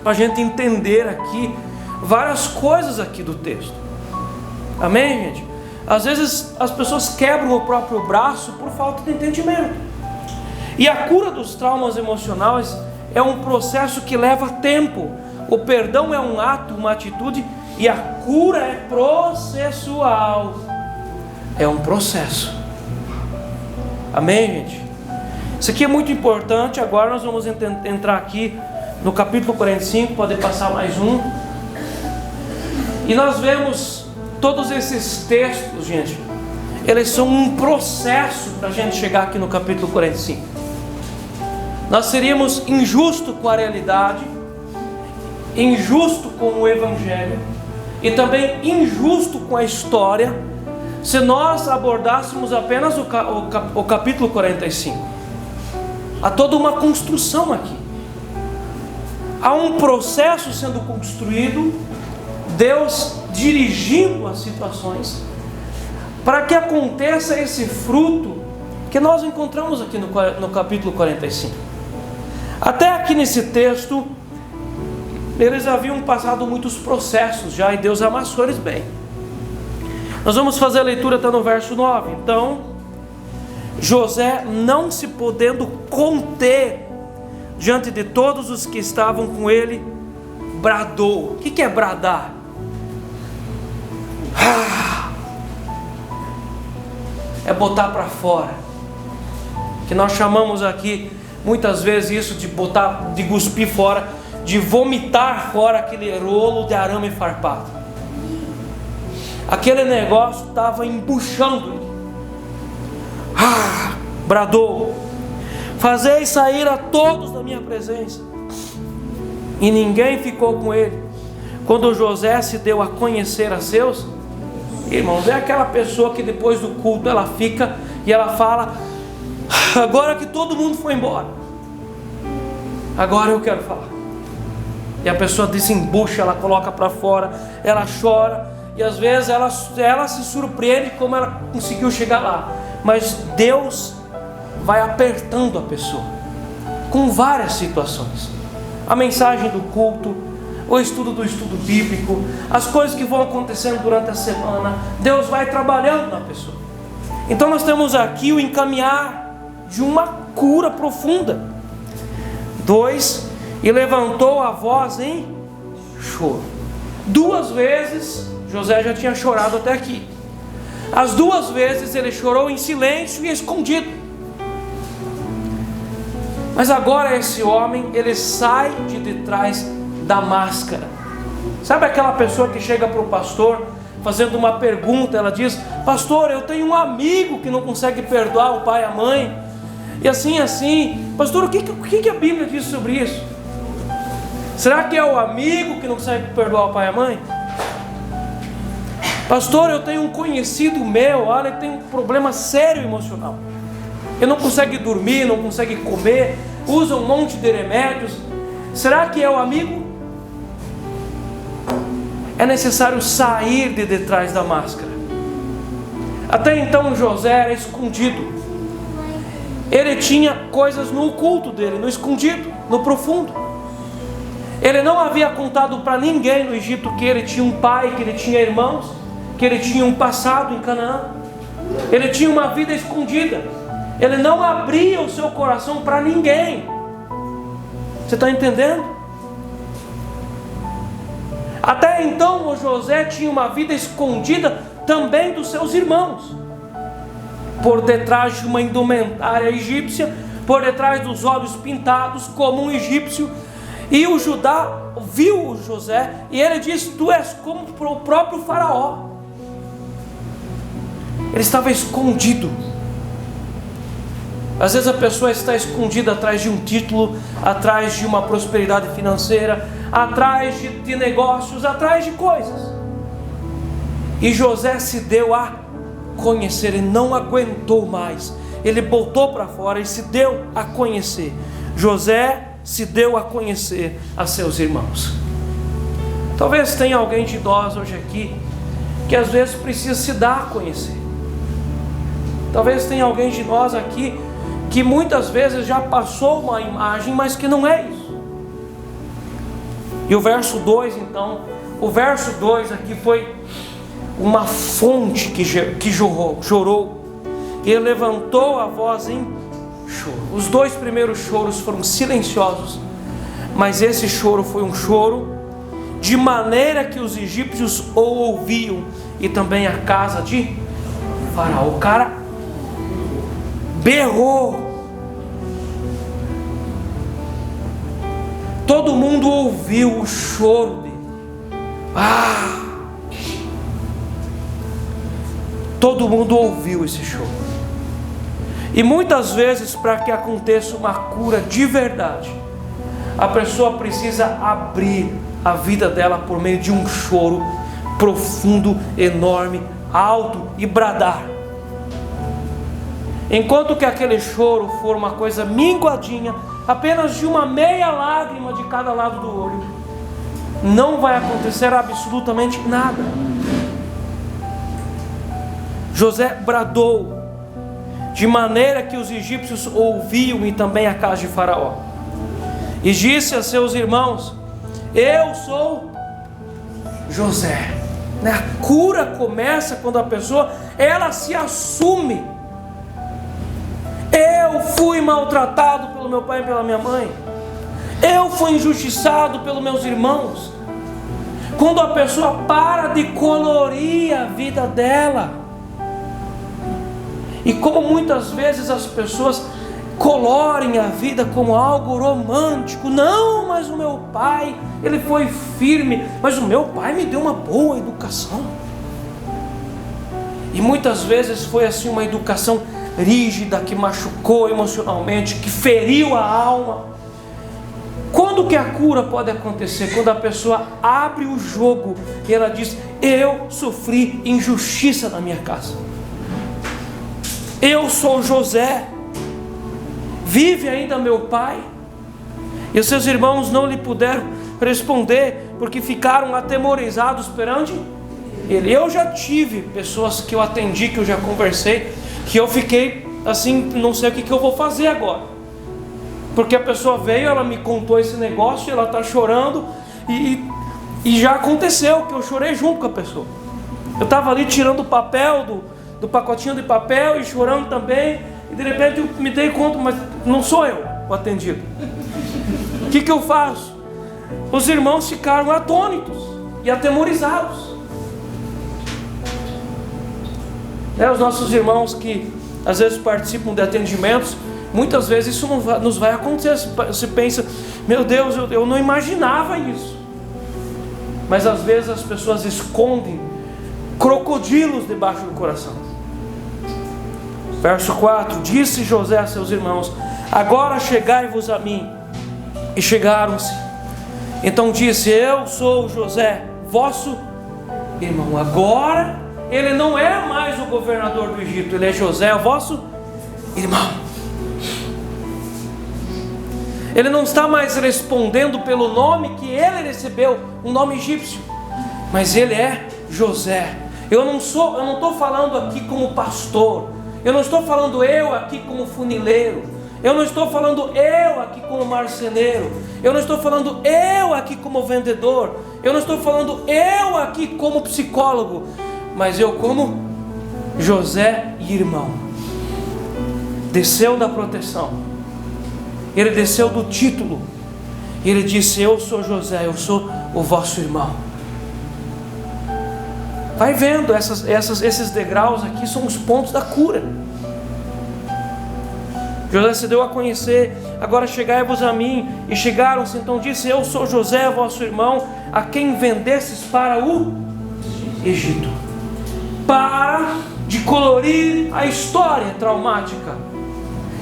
para a gente entender aqui várias coisas aqui do texto. Amém, gente? Às vezes as pessoas quebram o próprio braço por falta de entendimento. E a cura dos traumas emocionais é um processo que leva tempo. O perdão é um ato, uma atitude, e a cura é processual. É um processo. Amém, gente? Isso aqui é muito importante. Agora nós vamos entrar aqui no capítulo 45, pode passar mais um. E nós vemos todos esses textos, gente, eles são um processo para a gente chegar aqui no capítulo 45. Nós seríamos injustos com a realidade, injusto com o Evangelho e também injusto com a história, se nós abordássemos apenas o capítulo 45. Há toda uma construção aqui, há um processo sendo construído, Deus dirigindo as situações para que aconteça esse fruto que nós encontramos aqui no capítulo 45. Até aqui nesse texto eles haviam passado muitos processos já, e Deus amassou eles bem. Nós vamos fazer a leitura até no verso 9. Então, José, não se podendo conter diante de todos os que estavam com ele, bradou. O que é bradar? É botar para fora, que nós chamamos aqui muitas vezes isso de botar, de cuspir fora, de vomitar fora aquele rolo de arame farpado. Aquele negócio estava embuchando ele. Bradou: Fazei sair a todos da minha presença. E ninguém ficou com ele. Quando José se deu a conhecer a seus irmãos, é aquela pessoa que depois do culto ela fica e ela fala: agora que todo mundo foi embora, agora eu quero falar. E a pessoa desembucha, ela coloca para fora, ela chora, e às vezes ela se surpreende como ela conseguiu chegar lá. Mas Deus vai apertando a pessoa com várias situações. A mensagem do culto, o estudo do estudo bíblico, as coisas que vão acontecendo durante a semana, Deus vai trabalhando na pessoa. Então nós temos aqui o encaminhar de uma cura profunda. 2, e levantou a voz em choro. 2 vezes José já tinha chorado até aqui. As 2 vezes ele chorou em silêncio e escondido. Mas agora esse homem, ele sai de detrás da máscara. Sabe aquela pessoa que chega para o pastor fazendo uma pergunta? Ela diz: pastor, eu tenho um amigo que não consegue perdoar o pai e a mãe, e assim, pastor, o que a Bíblia diz sobre isso? Será que é o amigo que não consegue perdoar o pai e a mãe? Pastor, eu tenho um conhecido meu, olha, ele tem um problema sério emocional. Ele não consegue dormir, não consegue comer, usa um monte de remédios. Será que é o amigo? É necessário sair de detrás da máscara. Até então José era escondido. Ele tinha coisas no oculto dele, no escondido, no profundo. Ele não havia contado para ninguém no Egito que ele tinha um pai, que ele tinha irmãos, que ele tinha um passado em Canaã. Ele tinha uma vida escondida. Ele não abria o seu coração para ninguém. Você está entendendo? Até então o José tinha uma vida escondida também dos seus irmãos, por detrás de uma indumentária egípcia, por detrás dos olhos pintados como um egípcio. E o Judá viu o José e ele disse: tu és como o próprio faraó. Ele estava escondido. Às vezes a pessoa está escondida atrás de um título, atrás de uma prosperidade financeira, atrás de negócios, atrás de coisas. E José se deu a conhecer, ele não aguentou mais. Ele botou para fora e se deu a conhecer. José se deu a conhecer a seus irmãos. Talvez tenha alguém de nós hoje aqui que às vezes precisa se dar a conhecer. Talvez tenha alguém de nós aqui que muitas vezes já passou uma imagem, mas que não é isso. E o verso 2 então, o verso 2 aqui foi uma fonte que chorou. Ele levantou a voz em choro. Os 2 primeiros choros foram silenciosos, mas esse choro foi um choro de maneira que os egípcios o ouviam, e também a casa de Faraó. O cara berrou. Todo mundo ouviu o choro dele. Todo mundo ouviu esse choro. E muitas vezes, para que aconteça uma cura de verdade, a pessoa precisa abrir a vida dela por meio de um choro profundo, enorme, alto, e bradar. Enquanto que aquele choro for uma coisa minguadinha, apenas de uma meia lágrima de cada lado do olho, não vai acontecer absolutamente nada. José bradou, de maneira que os egípcios ouviam, e também a casa de Faraó. E disse a seus irmãos: eu sou José. A cura começa quando a pessoa, ela se assume. Eu fui maltratado pelo meu pai e pela minha mãe. Eu fui injustiçado pelos meus irmãos. Quando a pessoa para de colorir a vida dela. E como muitas vezes as pessoas colorem a vida como algo romântico. Não, mas o meu pai, ele foi firme. Mas o meu pai me deu uma boa educação. E muitas vezes foi assim uma educação rígida, que machucou emocionalmente, que feriu a alma. Quando que a cura pode acontecer? Quando a pessoa abre o jogo e ela diz: eu sofri injustiça na minha casa. Eu sou José. Vive ainda meu pai? E os seus irmãos não lhe puderam responder, porque ficaram atemorizados perante ele. Eu já tive pessoas que eu atendi, que eu já conversei, que eu fiquei assim, não sei o que eu vou fazer agora. Porque a pessoa veio, ela me contou esse negócio, ela está chorando, e já aconteceu que eu chorei junto com a pessoa. Eu estava ali tirando o papel do pacotinho de papel e chorando também, e de repente eu me dei conta, mas não sou eu o atendido. O que eu faço? Os irmãos ficaram atônitos e atemorizados. Os nossos irmãos que às vezes participam de atendimentos, muitas vezes isso não nos vai acontecer. Você pensa: meu Deus, eu não imaginava isso. Mas às vezes as pessoas escondem crocodilos debaixo do coração. Verso 4: disse José a seus irmãos: agora chegai-vos a mim. E chegaram-se. Então disse: eu sou José, vosso irmão. Agora ele não é mais o governador do Egito, ele é José, vosso irmão. Ele não está mais respondendo pelo nome que ele recebeu, um nome egípcio, mas ele é José. Eu não estou falando aqui como pastor, eu não estou falando eu aqui como funileiro, eu não estou falando eu aqui como marceneiro, eu não estou falando eu aqui como vendedor, eu não estou falando eu aqui como psicólogo, mas eu como José, irmão. Desceu da proteção, ele desceu do título, ele disse: eu sou José, eu sou o vosso irmão. Vai vendo, esses degraus aqui são os pontos da cura. José se deu a conhecer: agora chegai-vos a mim. E chegaram-se. Então disse: eu sou José, vosso irmão, a quem vendestes para o Egito. Para de colorir a história traumática,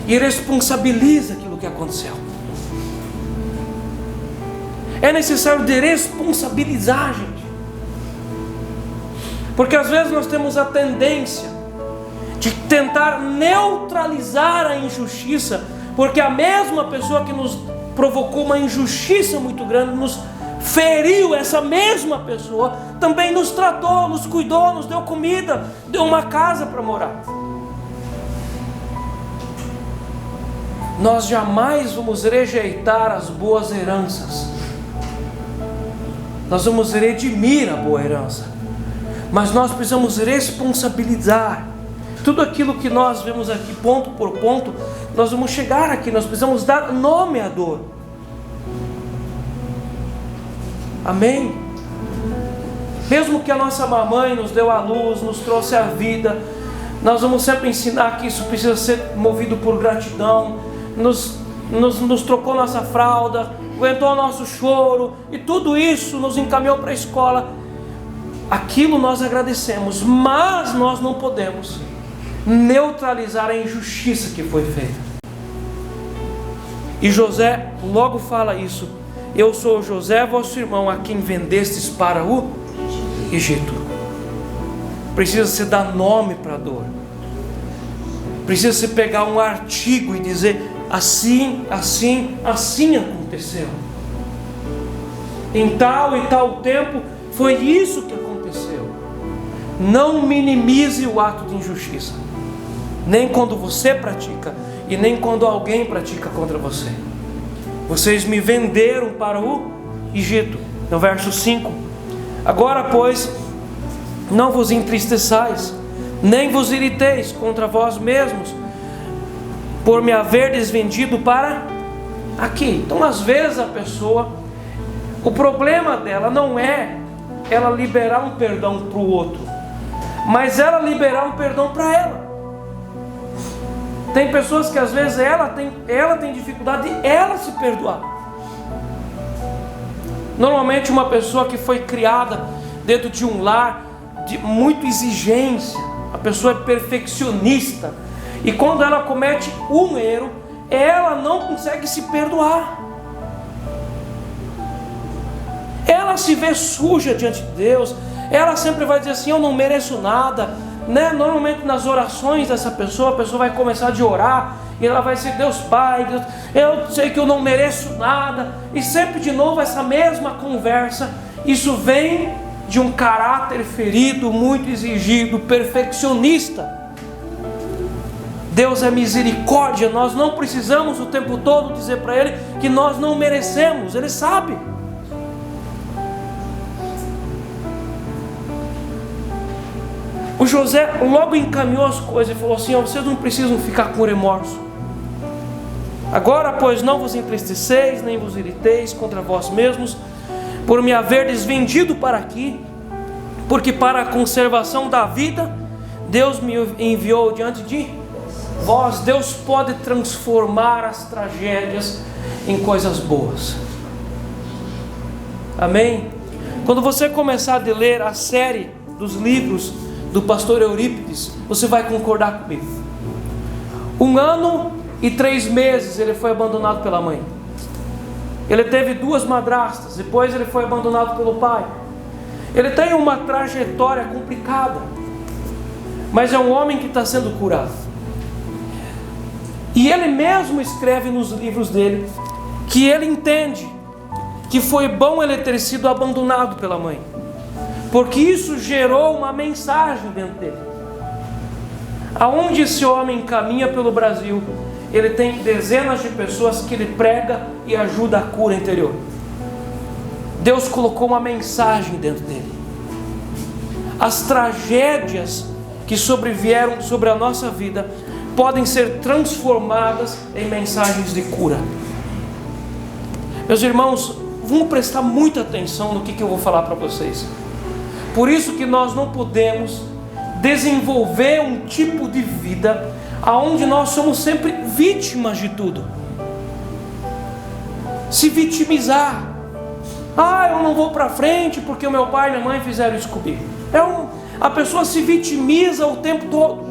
e responsabiliza aquilo que aconteceu. É necessário de responsabilizar, gente, porque às vezes nós temos a tendência de tentar neutralizar a injustiça, porque a mesma pessoa que nos provocou uma injustiça muito grande, nos feriu, essa mesma pessoa também nos tratou, nos cuidou, nos deu comida, deu uma casa para morar. Nós jamais vamos rejeitar as boas heranças, nós vamos redimir a boa herança, mas nós precisamos responsabilizar. Tudo aquilo que nós vemos aqui, ponto por ponto, nós vamos chegar aqui, nós precisamos dar nome à dor. Amém? Mesmo que a nossa mamãe nos deu a luz, nos trouxe a vida, nós vamos sempre ensinar que isso precisa ser movido por gratidão. Nos trocou nossa fralda, aguentou nosso choro, e tudo isso nos encaminhou para a escola. Aquilo nós agradecemos, mas nós não podemos neutralizar a injustiça que foi feita. E José logo fala isso: eu sou José, vosso irmão, a quem vendestes para o Egito. Precisa se dar nome para a dor, precisa se pegar um artigo e dizer: assim, assim, assim aconteceu. Em tal e tal tempo foi isso que aconteceu. Não minimize o ato de injustiça, nem quando você pratica e nem quando alguém pratica contra você. Vocês me venderam para o Egito. No verso 5: agora pois não vos entristeçais, nem vos irriteis contra vós mesmos, por me haverdes vendido para aqui. Então às vezes a pessoa, o problema dela não é ela liberar um perdão para o outro, mas ela liberar um perdão para ela. Tem pessoas que às vezes ela tem dificuldade de ela se perdoar. Normalmente uma pessoa que foi criada dentro de um lar de muita exigência, A pessoa é perfeccionista. E quando ela comete um erro, ela não consegue se perdoar. Ela se vê suja diante de Deus. Ela sempre vai dizer assim: eu não mereço nada, né? Normalmente nas orações dessa pessoa, a pessoa vai começar a orar e ela vai dizer: Deus Pai, Deus, eu sei que eu não mereço nada. E sempre de novo essa mesma conversa. Isso vem de um caráter ferido, muito exigido, perfeccionista. Deus é misericórdia. Nós não precisamos o tempo todo dizer para Ele que nós não merecemos. Ele sabe. O José logo encaminhou as coisas e falou assim: vocês não precisam ficar com remorso. Agora, pois, não vos entristeceis, nem vos irriteis contra vós mesmos, por me haverdes vendido para aqui, porque para a conservação da vida, Deus me enviou diante de vós. Deus pode transformar as tragédias em coisas boas. Amém? Quando você começar a ler a série dos livros do pastor Eurípides, você vai concordar comigo. 1 ano e 3 meses ele foi abandonado pela mãe. Ele teve 2 madrastas, depois ele foi abandonado pelo pai. Ele tem uma trajetória complicada, mas é um homem que está sendo curado. E ele mesmo escreve nos livros dele que ele entende que foi bom ele ter sido abandonado pela mãe, porque isso gerou uma mensagem dentro dele. Aonde esse homem caminha pelo Brasil, ele tem dezenas de pessoas que ele prega e ajuda a cura interior. Deus colocou uma mensagem dentro dele. As tragédias que sobrevieram sobre a nossa vida podem ser transformadas em mensagens de cura. Meus irmãos, vamos prestar muita atenção no que eu vou falar para vocês. Por isso que nós não podemos desenvolver um tipo de vida aonde nós somos sempre vítimas de tudo. Se vitimizar. Eu não vou para frente porque o meu pai e minha mãe fizeram isso comigo. A pessoa se vitimiza o tempo todo.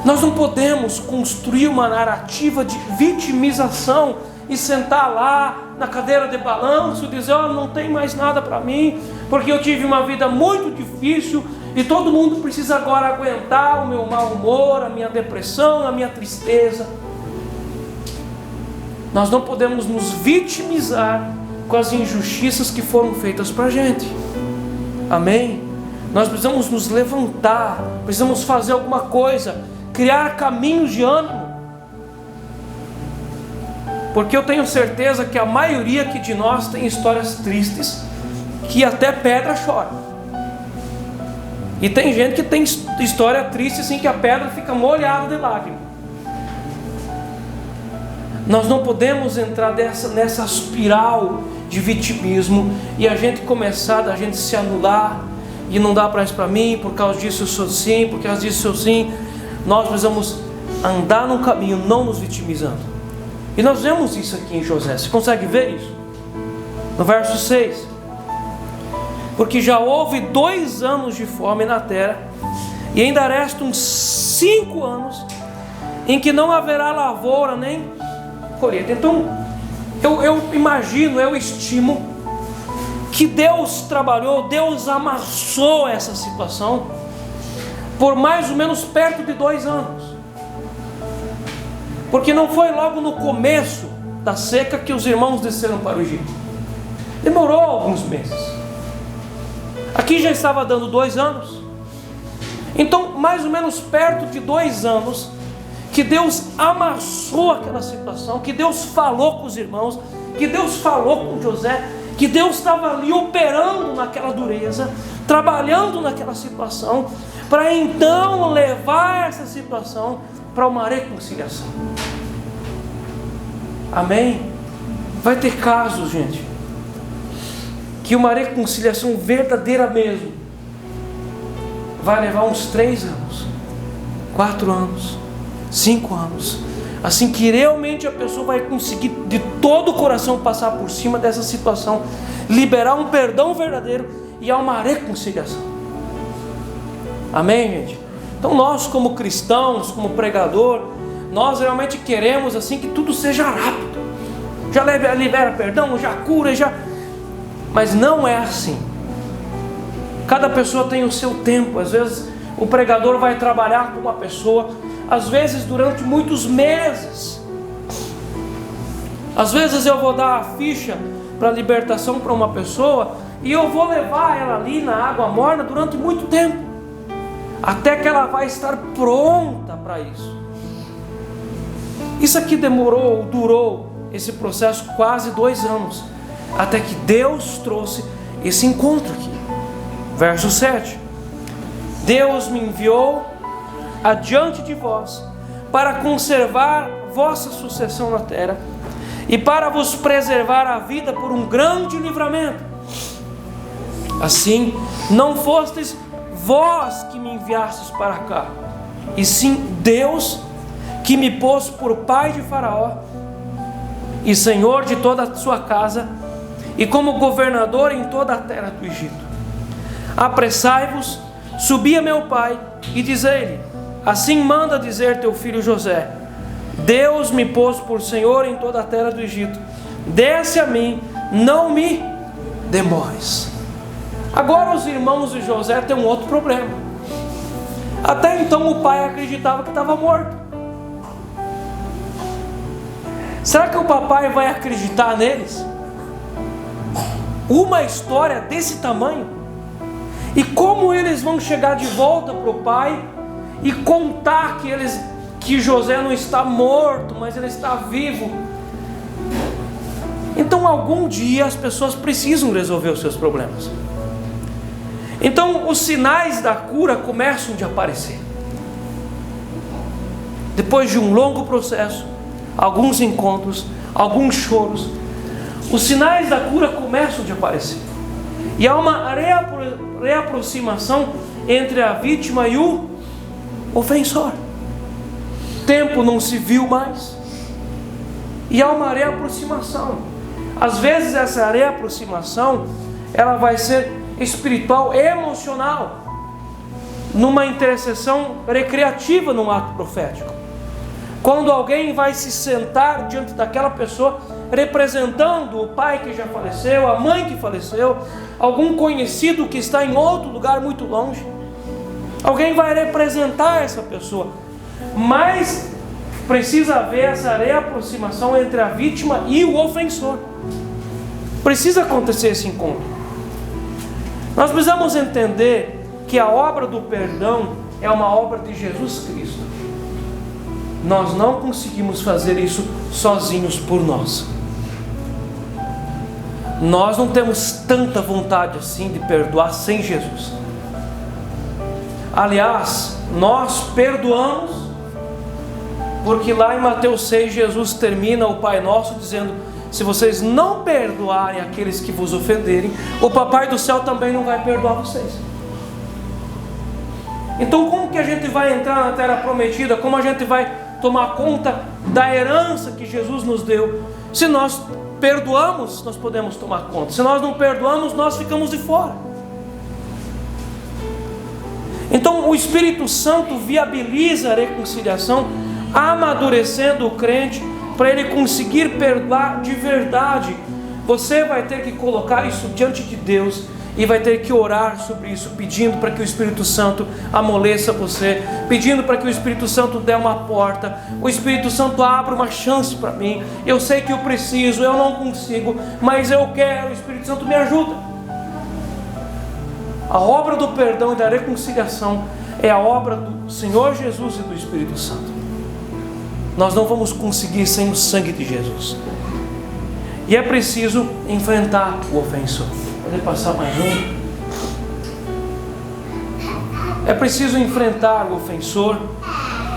Nós não podemos construir uma narrativa de vitimização e sentar lá na cadeira de balanço e dizer: não tem mais nada para mim, porque eu tive uma vida muito difícil e todo mundo precisa agora aguentar o meu mau humor, a minha depressão, a minha tristeza. Nós não podemos nos vitimizar com as injustiças que foram feitas para a gente. Amém? Nós precisamos nos levantar, precisamos fazer alguma coisa, criar caminhos de ânimo. Porque eu tenho certeza que a maioria aqui de nós tem histórias tristes, que até pedra chora. E tem gente que tem história triste assim que a pedra fica molhada de lágrimas. Nós não podemos entrar nessa espiral de vitimismo e a gente começar a gente se anular e não dá para isso para mim, por causa disso eu sou assim, por causa disso eu sou assim. Nós precisamos andar no caminho, não nos vitimizando. E nós vemos isso aqui em José. Você consegue ver isso? No verso 6. Porque já houve 2 anos de fome na terra, e ainda restam 5 anos em que não haverá lavoura nem colheita. Então, eu imagino, eu estimo que Deus trabalhou, Deus amassou essa situação por mais ou menos perto de 2 anos. Porque não foi logo no começo da seca que os irmãos desceram para o Egito. Demorou alguns meses. Aqui já estava dando 2 anos. Então, mais ou menos perto de 2 anos, que Deus amassou aquela situação, que Deus falou com os irmãos, que Deus falou com José, que Deus estava ali operando naquela dureza, trabalhando naquela situação, para então levar essa situação para uma reconciliação. Amém? Vai ter casos, gente, que uma reconciliação verdadeira mesmo vai levar uns 3 anos, 4 anos, 5 anos, assim que realmente a pessoa vai conseguir de todo o coração passar por cima dessa situação, liberar um perdão verdadeiro e há uma reconciliação. Amém, gente? Então nós como cristãos, como pregador, nós realmente queremos assim que tudo seja rápido. Já libera perdão, já cura, já... Mas não é assim. Cada pessoa tem o seu tempo. Às vezes o pregador vai trabalhar com uma pessoa, às vezes durante muitos meses. Às vezes eu vou dar a ficha para libertação para uma pessoa e eu vou levar ela ali na água morna durante muito tempo, até que ela vai estar pronta para isso. Isso aqui durou esse processo quase 2 anos, até que Deus trouxe esse encontro aqui. Verso 7: Deus me enviou adiante de vós para conservar vossa sucessão na terra e para vos preservar a vida por um grande livramento. Assim, não fostes vós que me enviastes para cá, e sim Deus que me pôs por pai de Faraó e senhor de toda a sua casa, e como governador em toda a terra do Egito. Apressai-vos, subi a meu pai e dizei-lhe: assim manda dizer teu filho José: Deus me pôs por senhor em toda a terra do Egito. Desce a mim, não me demores. Agora os irmãos de José têm um outro problema. Até então o pai acreditava que estava morto. Será que o papai vai acreditar neles? Uma história desse tamanho? E como eles vão chegar de volta para o pai e contar que José não está morto, mas ele está vivo? Então algum dia as pessoas precisam resolver os seus problemas. Então os sinais da cura começam a aparecer. Depois de um longo processo, alguns encontros, alguns choros, os sinais da cura começam a aparecer. E há uma reaproximação entre a vítima e o ofensor. Tempo não se viu mais, e há uma reaproximação. Às vezes essa reaproximação, ela vai ser espiritual, emocional, numa intercessão recreativa, num ato profético. Quando alguém vai se sentar diante daquela pessoa, representando o pai que já faleceu, a mãe que faleceu, algum conhecido que está em outro lugar muito longe, alguém vai representar essa pessoa. Mas precisa haver essa reaproximação entre a vítima e o ofensor. Precisa acontecer esse encontro. Nós precisamos entender que a obra do perdão é uma obra de Jesus Cristo. Nós não conseguimos fazer isso sozinhos por nós. Nós não temos tanta vontade assim de perdoar sem Jesus. Aliás, nós perdoamos, porque lá em Mateus 6, Jesus termina o Pai Nosso dizendo: se vocês não perdoarem aqueles que vos ofenderem, o Papai do Céu também não vai perdoar vocês. Então como que a gente vai entrar na terra prometida? Como a gente vai tomar conta da herança que Jesus nos deu? Se nós perdoamos, nós podemos tomar conta. Se nós não perdoamos, nós ficamos de fora. Então o Espírito Santo viabiliza a reconciliação, amadurecendo o crente para ele conseguir perdoar de verdade. Você vai ter que colocar isso diante de Deus e vai ter que orar sobre isso, pedindo para que o Espírito Santo amoleça você, pedindo para que o Espírito Santo dê uma porta, o Espírito Santo abra uma chance para mim. Eu sei que eu preciso, eu não consigo, mas eu quero, o Espírito Santo me ajuda. A obra do perdão e da reconciliação é a obra do Senhor Jesus e do Espírito Santo. Nós não vamos conseguir sem o sangue de Jesus. E é preciso enfrentar o ofensor. Pode passar mais um. É preciso enfrentar o ofensor.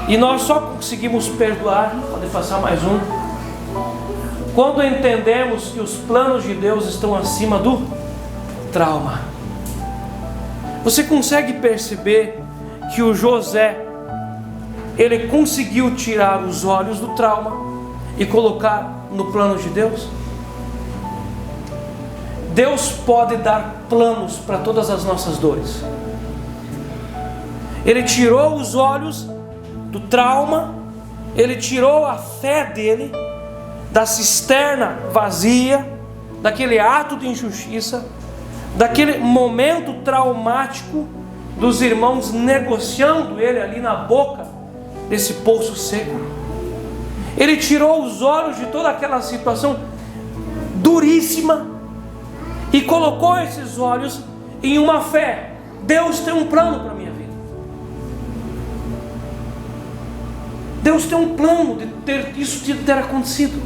E nós só conseguimos perdoar. Pode passar mais um. Quando entendemos que os planos de Deus estão acima do trauma. Você consegue perceber que o José, ele conseguiu tirar os olhos do trauma e colocar no plano de Deus? Deus pode dar planos para todas as nossas dores. Ele tirou os olhos do trauma, ele tirou a fé dele da cisterna vazia, daquele ato de injustiça, daquele momento traumático dos irmãos negociando ele ali na boca desse poço seco. Ele tirou os olhos de toda aquela situação duríssima e colocou esses olhos em uma fé. Deus tem um plano para a minha vida. Deus tem um plano de ter isso ter acontecido.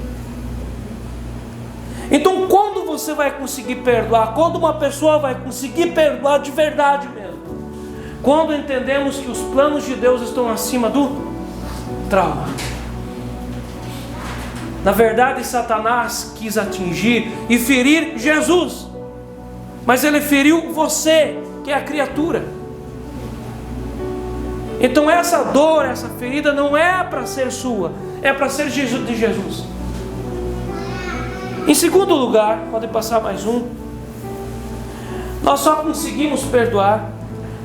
Então, quando você vai conseguir perdoar? Quando uma pessoa vai conseguir perdoar de verdade mesmo? Quando entendemos que os planos de Deus estão acima do trauma. Na verdade, Satanás quis atingir e ferir Jesus, mas ele feriu você, que é a criatura. Então essa dor, essa ferida não é para ser sua, é para ser de Jesus. Em segundo lugar, pode passar mais um, nós só conseguimos perdoar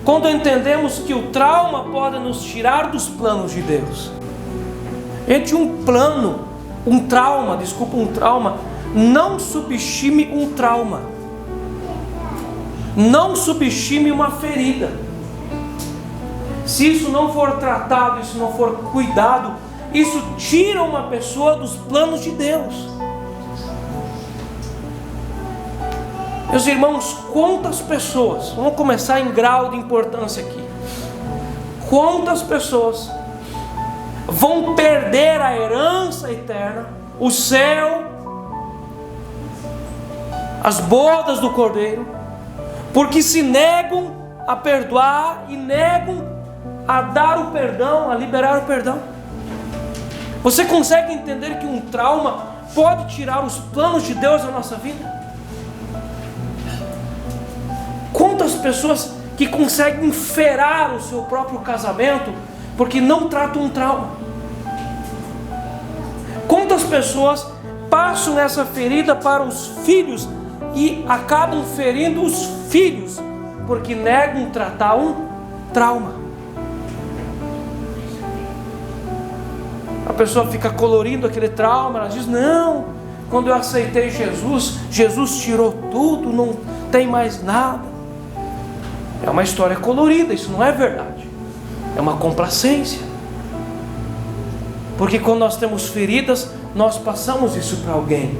quando entendemos que o trauma pode nos tirar dos planos de Deus. Gente, um trauma, não subestime um trauma. Não subestime uma ferida. Se isso não for tratado, isso não for cuidado, isso tira uma pessoa dos planos de Deus. Meus irmãos, quantas pessoas, vamos começar em grau de importância aqui, quantas pessoas vão perder a herança eterna, o céu, as bodas do Cordeiro, porque se negam a perdoar e negam a dar o perdão, a liberar o perdão. Você consegue entender que um trauma pode tirar os planos de Deus da nossa vida? Quantas pessoas que conseguem enferrar o seu próprio casamento porque não tratam um trauma? Quantas pessoas passam essa ferida para os filhos e acabam ferindo os filhos porque negam tratar um trauma? A pessoa fica colorindo aquele trauma, ela diz: não, quando eu aceitei Jesus, Jesus tirou tudo, não tem mais nada. É uma história colorida, isso não é verdade. É uma complacência. Porque quando nós temos feridas, nós passamos isso para alguém.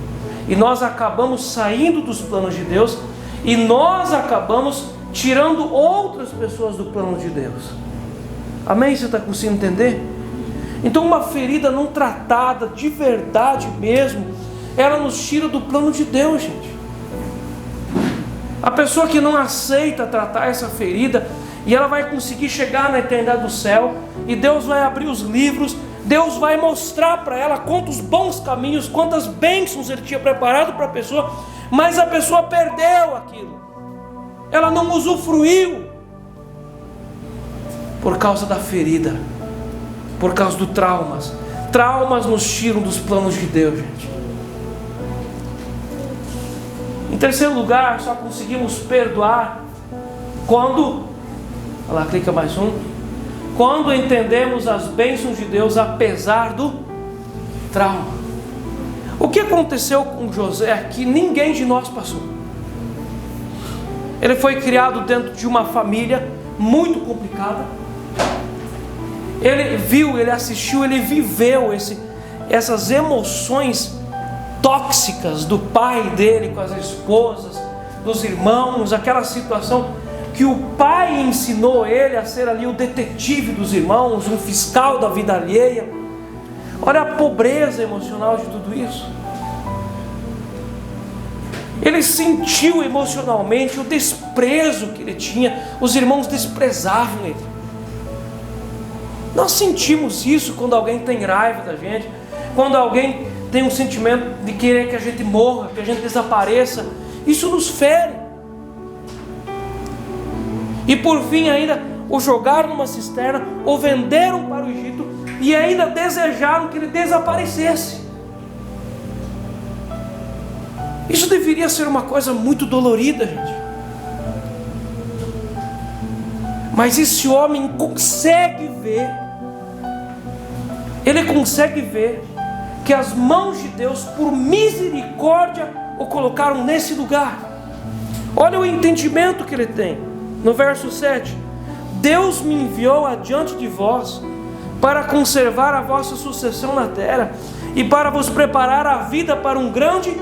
E nós acabamos saindo dos planos de Deus. E nós acabamos tirando outras pessoas do plano de Deus. Amém? Você está conseguindo entender? Então uma ferida não tratada de verdade mesmo, ela nos tira do plano de Deus, gente. A pessoa que não aceita tratar essa ferida, e ela vai conseguir chegar na eternidade do céu, e Deus vai abrir os livros, Deus vai mostrar para ela quantos bons caminhos, quantas bênçãos Ele tinha preparado para a pessoa, mas a pessoa perdeu aquilo, ela não usufruiu, por causa da ferida, por causa dos traumas. Traumas nos tiram dos planos de Deus, gente. Em terceiro lugar, só conseguimos perdoar quando, olha lá, clica mais um, quando entendemos as bênçãos de Deus apesar do trauma. O que aconteceu com José que ninguém de nós passou? Ele foi criado dentro de uma família muito complicada. Ele viu, ele assistiu, ele viveu essas emoções tóxicas do pai dele com as esposas, dos irmãos, aquela situação que o pai ensinou ele a ser ali o detetive dos irmãos, um fiscal da vida alheia. Olha a pobreza emocional de tudo isso. Ele sentiu emocionalmente o desprezo que ele tinha, os irmãos desprezavam ele. Nós sentimos isso quando alguém tem raiva da gente, quando alguém tem um sentimento de querer que a gente morra, que a gente desapareça. Isso nos fere. E por fim ainda o jogaram numa cisterna, o venderam para o Egito e ainda desejaram que ele desaparecesse. Isso deveria ser uma coisa muito dolorida, gente. Mas esse homem consegue ver, ele consegue ver que as mãos de Deus, por misericórdia, o colocaram nesse lugar. Olha o entendimento que ele tem, no verso 7: Deus me enviou adiante de vós, para conservar a vossa sucessão na terra, e para vos preparar a vida para um grande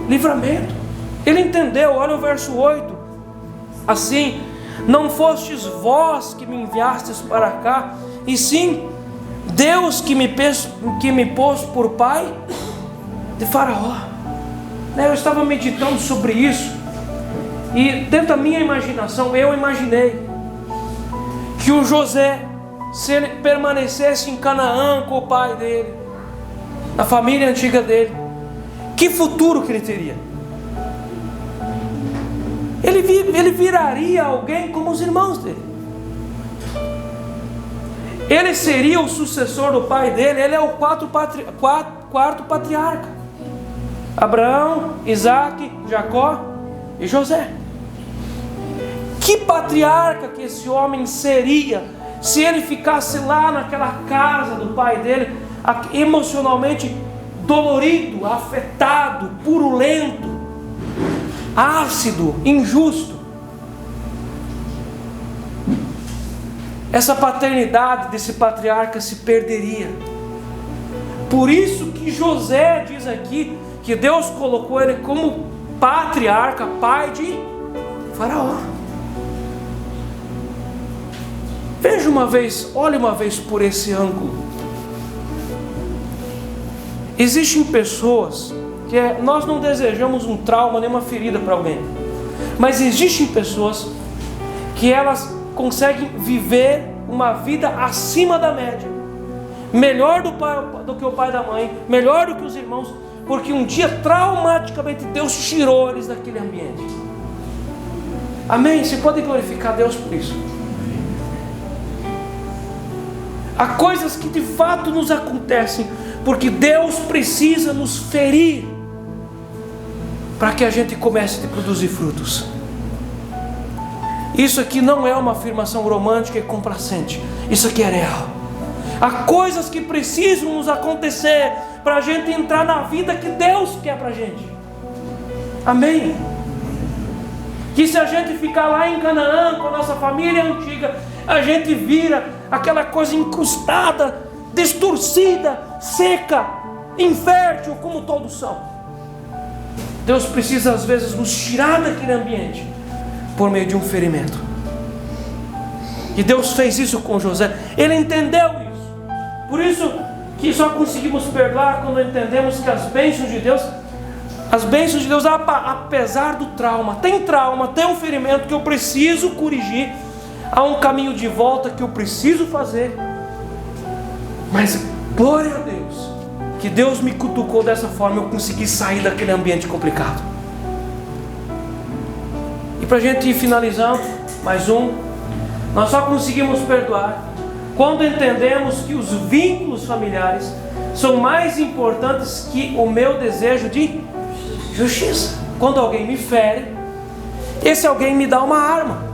livramento. Ele entendeu, olha o verso 8: assim, não fostes vós que me enviastes para cá, e sim Deus que me pôs por pai de Faraó. Eu estava meditando sobre isso, e dentro da minha imaginação, eu imaginei que o José, se ele permanecesse em Canaã com o pai dele, na família antiga dele, que futuro que ele teria? Ele viraria alguém como os irmãos dele. Ele seria o sucessor do pai dele. Ele é o quarto patriarca: Abraão, Isaac, Jacó e José. Que patriarca que esse homem seria se ele ficasse lá naquela casa do pai dele, emocionalmente dolorido, afetado, purulento, ácido, injusto. Essa paternidade desse patriarca se perderia. Por isso que José diz aqui que Deus colocou ele como patriarca, pai de Faraó. Veja uma vez, olhe uma vez por esse ângulo. Existem pessoas que nós não desejamos um trauma, nem uma ferida para alguém, mas existem pessoas que elas conseguem viver uma vida acima da média, melhor do que o pai da mãe, melhor do que os irmãos, porque um dia traumaticamente Deus tirou eles daquele ambiente. Amém? Você pode glorificar Deus por isso. Há coisas que de fato nos acontecem porque Deus precisa nos ferir para que a gente comece a produzir frutos. Isso aqui não é uma afirmação romântica e complacente. Isso aqui é real. Há coisas que precisam nos acontecer para a gente entrar na vida que Deus quer para a gente. Amém? Que se a gente ficar lá em Canaã com a nossa família antiga, a gente vira aquela coisa incrustada, distorcida, seca, infértil, como todos são. Deus precisa às vezes nos tirar daquele ambiente por meio de um ferimento. E Deus fez isso com José. Ele entendeu isso. Por isso que só conseguimos perdoar quando entendemos que as bênçãos de Deus, apesar do trauma, tem um ferimento que eu preciso corrigir, há um caminho de volta que eu preciso fazer. Mas glória a Deus, que Deus me cutucou dessa forma, eu consegui sair daquele ambiente complicado. E para a gente ir finalizando, nós só conseguimos perdoar quando entendemos que os vínculos familiares são mais importantes que o meu desejo de justiça. Quando alguém me fere, esse alguém me dá uma arma,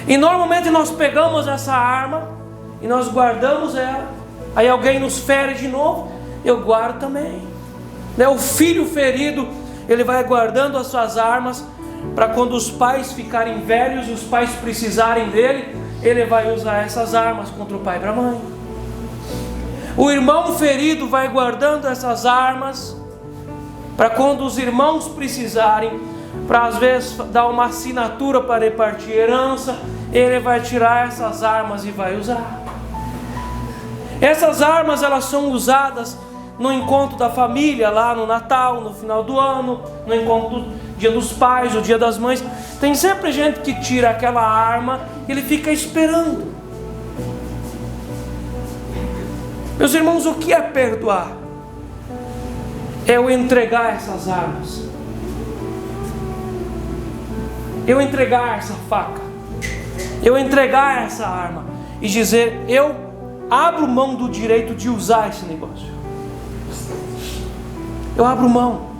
e normalmente nós pegamos essa arma e nós guardamos ela. Aí alguém nos fere de novo, eu guardo também. O filho ferido, ele vai guardando as suas armas para quando os pais ficarem velhos e os pais precisarem dele, ele vai usar essas armas contra o pai e para a mãe. O irmão ferido vai guardando essas armas para quando os irmãos precisarem, para às vezes dar uma assinatura para repartir herança, ele vai tirar essas armas e vai usar. Essas armas, elas são usadas no encontro da família, lá no Natal, no final do ano, no encontro do Dia dos Pais, o Dia das Mães. Tem sempre gente que tira aquela arma e ele fica esperando. Meus irmãos, o que é perdoar? É eu entregar essas armas, eu entregar essa faca, eu entregar essa arma e dizer: eu abro mão do direito de usar esse negócio. Eu abro mão.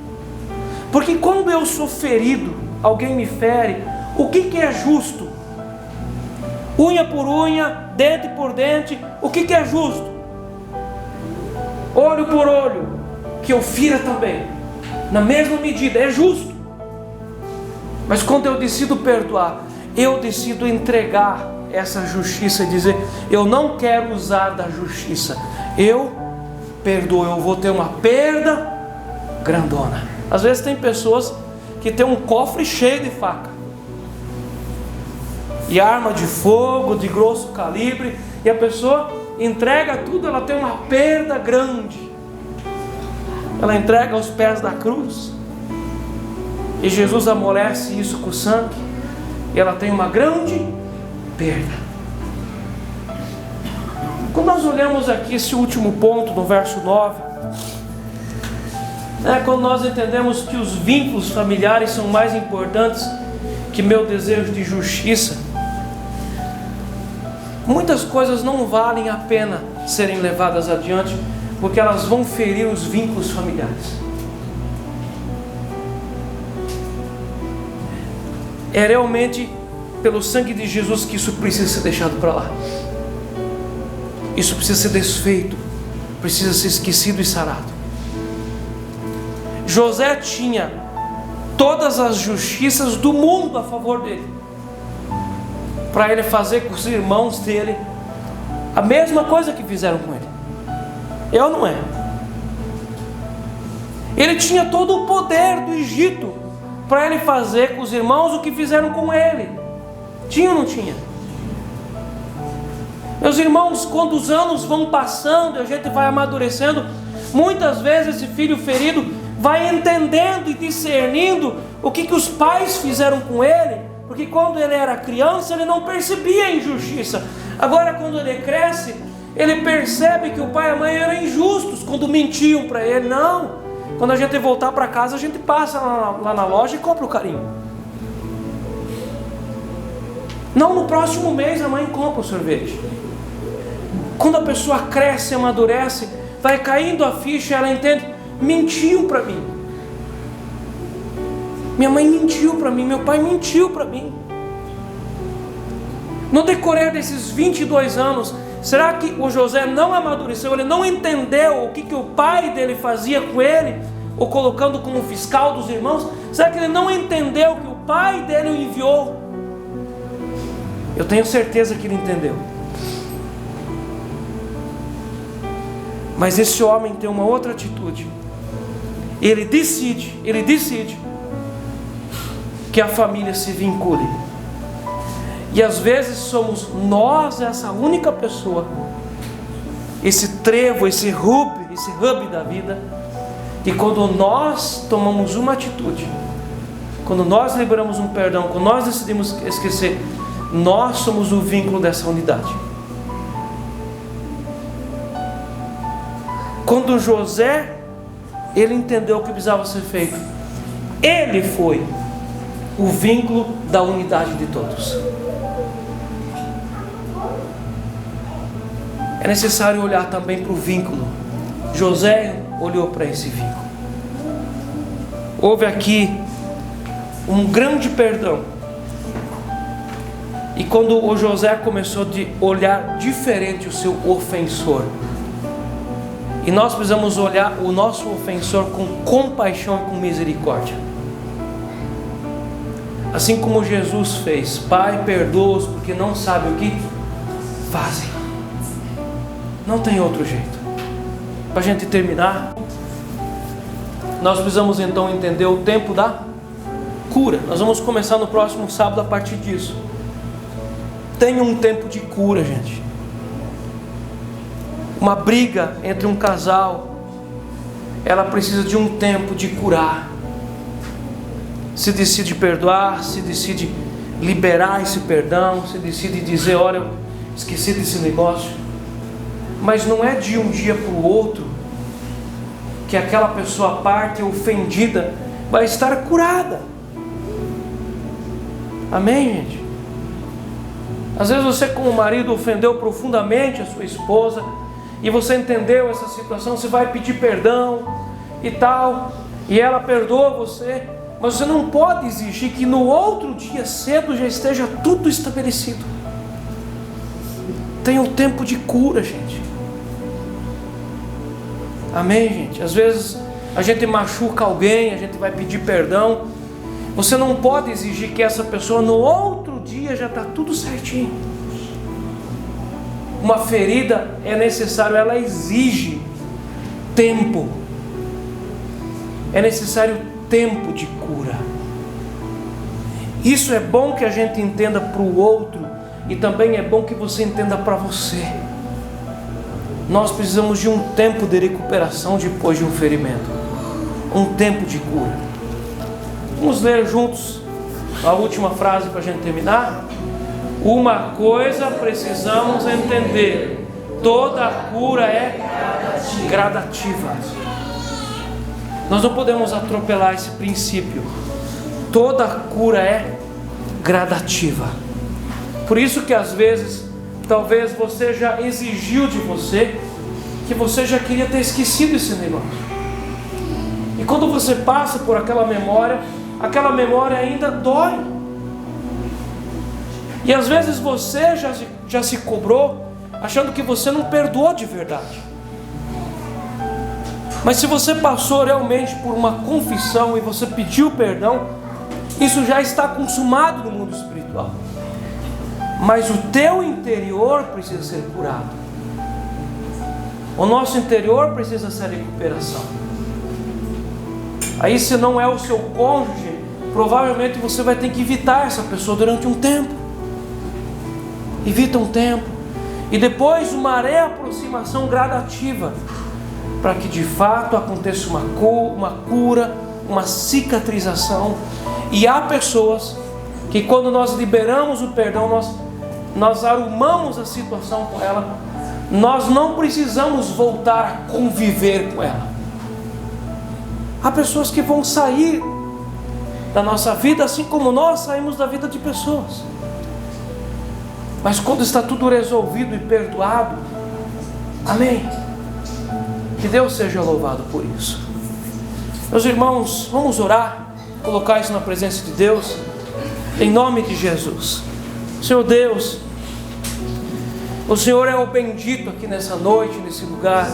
Porque quando eu sou ferido, alguém me fere, o que é justo? unha por unha, dente por dente. O que é justo? Olho por olho, que eu fira também, na mesma medida, é justo. Mas quando eu decido perdoar, eu decido entregar essa justiça e dizer: eu não quero usar da justiça, eu perdoo. Eu vou ter uma perda grandona. Às vezes tem pessoas que tem um cofre cheio de faca e arma de fogo de grosso calibre, e a pessoa entrega tudo, ela tem uma perda grande. Ela entrega aos pés da cruz, e Jesus amolece isso com o sangue, e ela tem uma grande perda. Quando nós olhamos aqui esse último ponto no verso 9, quando nós entendemos que os vínculos familiares são mais importantes que meu desejo de justiça, muitas coisas não valem a pena serem levadas adiante, porque elas vão ferir os vínculos familiares. É realmente pelo sangue de Jesus que isso precisa ser deixado para lá. Isso precisa ser desfeito, precisa ser esquecido e sarado. José tinha todas as justiças do mundo a favor dele, para ele fazer com os irmãos dele a mesma coisa que fizeram com ele. É ou não é? Ele tinha todo o poder do Egito para ele fazer com os irmãos o que fizeram com ele. Tinha ou não tinha? Meus irmãos, quando os anos vão passando e a gente vai amadurecendo, muitas vezes esse filho ferido vai entendendo e discernindo o que os pais fizeram com ele, porque quando ele era criança ele não percebia a injustiça. Agora, quando ele cresce, ele percebe que o pai e a mãe eram injustos quando mentiam para ele. Não, quando a gente voltar para casa, a gente passa lá na loja e compra o carinho. Não, no próximo mês a mãe compra o sorvete. Quando a pessoa cresce, amadurece, vai caindo a ficha, ela entende: mentiu para mim, minha mãe mentiu para mim, meu pai mentiu para mim. No decorrer desses 22 anos, será que o José não amadureceu? Ele não entendeu o que o pai dele fazia com ele, ou colocando como fiscal dos irmãos? Será que ele não entendeu que o pai dele o enviou? Eu tenho certeza que ele entendeu. Mas esse homem tem uma outra atitude. Ele decide que a família se vincule. E às vezes somos nós essa única pessoa, esse trevo, esse hub da vida. E quando nós tomamos uma atitude, quando nós liberamos um perdão, quando nós decidimos esquecer, nós somos o vínculo dessa unidade. Quando José, ele entendeu o que precisava ser feito, ele foi o vínculo da unidade de todos. É necessário olhar também para o vínculo. José olhou para esse vínculo. Houve aqui um grande perdão. E quando o José começou a olhar diferente o seu ofensor, e nós precisamos olhar o nosso ofensor com compaixão e com misericórdia, assim como Jesus fez. Pai, perdoa-os porque não sabem o que fazem. Não tem outro jeito. Para a gente terminar, nós precisamos então entender o tempo da cura. Nós vamos começar no próximo sábado a partir disso. Tem um tempo de cura, gente. Uma briga entre um casal, ela precisa de um tempo de curar. Se decide perdoar, se decide liberar esse perdão, se decide dizer: olha, eu esqueci desse negócio. Mas não é de um dia para o outro que aquela pessoa parte ofendida vai estar curada. Amém, gente? Às vezes você, como marido, ofendeu profundamente a sua esposa, e você entendeu essa situação, você vai pedir perdão e tal, e ela perdoa você, mas você não pode exigir que no outro dia cedo já esteja tudo estabelecido. Tenha um tempo de cura, gente. Amém, gente? Às vezes a gente machuca alguém, a gente vai pedir perdão. Você não pode exigir que essa pessoa no outro dia já está tudo certinho. Uma ferida é necessário, ela exige tempo. É necessário tempo de cura. Isso é bom que a gente entenda para o outro, e também é bom que você entenda para você. Nós precisamos de um tempo de recuperação depois de um ferimento, um tempo de cura. Vamos ler juntos a última frase para a gente terminar. Uma coisa precisamos entender: toda cura é gradativa. Nós não podemos atropelar esse princípio. Toda cura é gradativa. Por isso que às vezes, talvez você já exigiu de você, que você já queria ter esquecido esse negócio. E quando você passa por aquela memória ainda dói. E às vezes você já se cobrou, achando que você não perdoou de verdade. Mas se você passou realmente por uma confissão e você pediu perdão, isso já está consumado no mundo espiritual. Mas o teu interior precisa ser curado. O nosso interior precisa ser recuperação. Aí, se não é o seu cônjuge, provavelmente você vai ter que evitar essa pessoa durante um tempo. Evita um tempo. E depois uma reaproximação gradativa, para que de fato aconteça uma cura, uma cicatrização. E há pessoas que, quando nós liberamos o perdão, nós arrumamos a situação com ela, nós não precisamos voltar a conviver com ela. Há pessoas que vão sair da nossa vida, assim como nós saímos da vida de pessoas. Mas quando está tudo resolvido e perdoado, amém? Que Deus seja louvado por isso. Meus irmãos, vamos orar, colocar isso na presença de Deus, em nome de Jesus. Senhor Deus, o Senhor é o bendito aqui nessa noite, nesse lugar,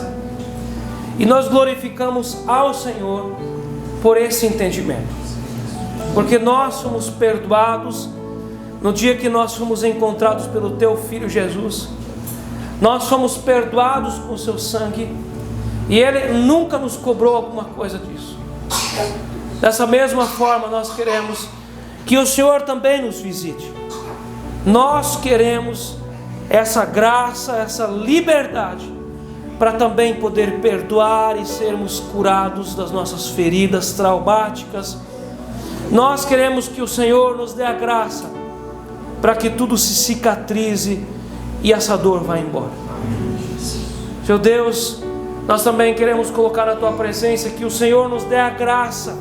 e nós glorificamos ao Senhor por esse entendimento, porque nós somos perdoados no dia que nós fomos encontrados pelo Teu Filho Jesus. Nós fomos perdoados com o Seu sangue, e Ele nunca nos cobrou alguma coisa disso. Dessa mesma forma, nós queremos que o Senhor também nos visite. Nós queremos essa graça, essa liberdade, para também poder perdoar e sermos curados das nossas feridas traumáticas. Nós queremos que o Senhor nos dê a graça, para que tudo se cicatrize e essa dor vá embora. Seu Deus, nós também queremos colocar na Tua presença que o Senhor nos dê a graça,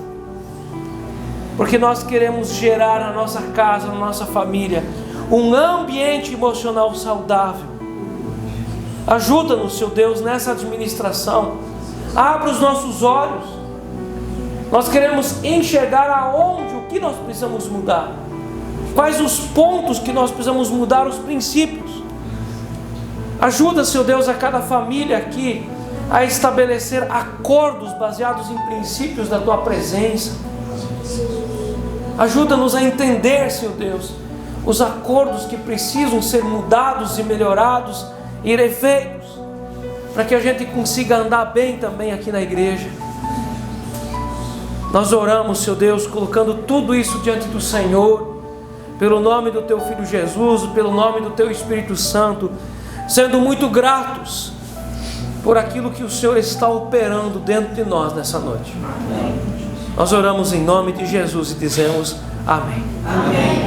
porque nós queremos gerar na nossa casa, na nossa família, um ambiente emocional saudável. Ajuda-nos, Seu Deus, nessa administração. Abra os nossos olhos. Nós queremos enxergar aonde, o que nós precisamos mudar. Quais os pontos que nós precisamos mudar, os princípios. Ajuda, Seu Deus, a cada família aqui a estabelecer acordos baseados em princípios da Tua presença. Ajuda-nos a entender, Senhor Deus, os acordos que precisam ser mudados e melhorados e refeitos, para que a gente consiga andar bem também aqui na igreja. Nós oramos, Senhor Deus, colocando tudo isso diante do Senhor, pelo nome do Teu Filho Jesus, pelo nome do Teu Espírito Santo, sendo muito gratos por aquilo que o Senhor está operando dentro de nós nessa noite. Nós oramos em nome de Jesus e dizemos amém. Amém.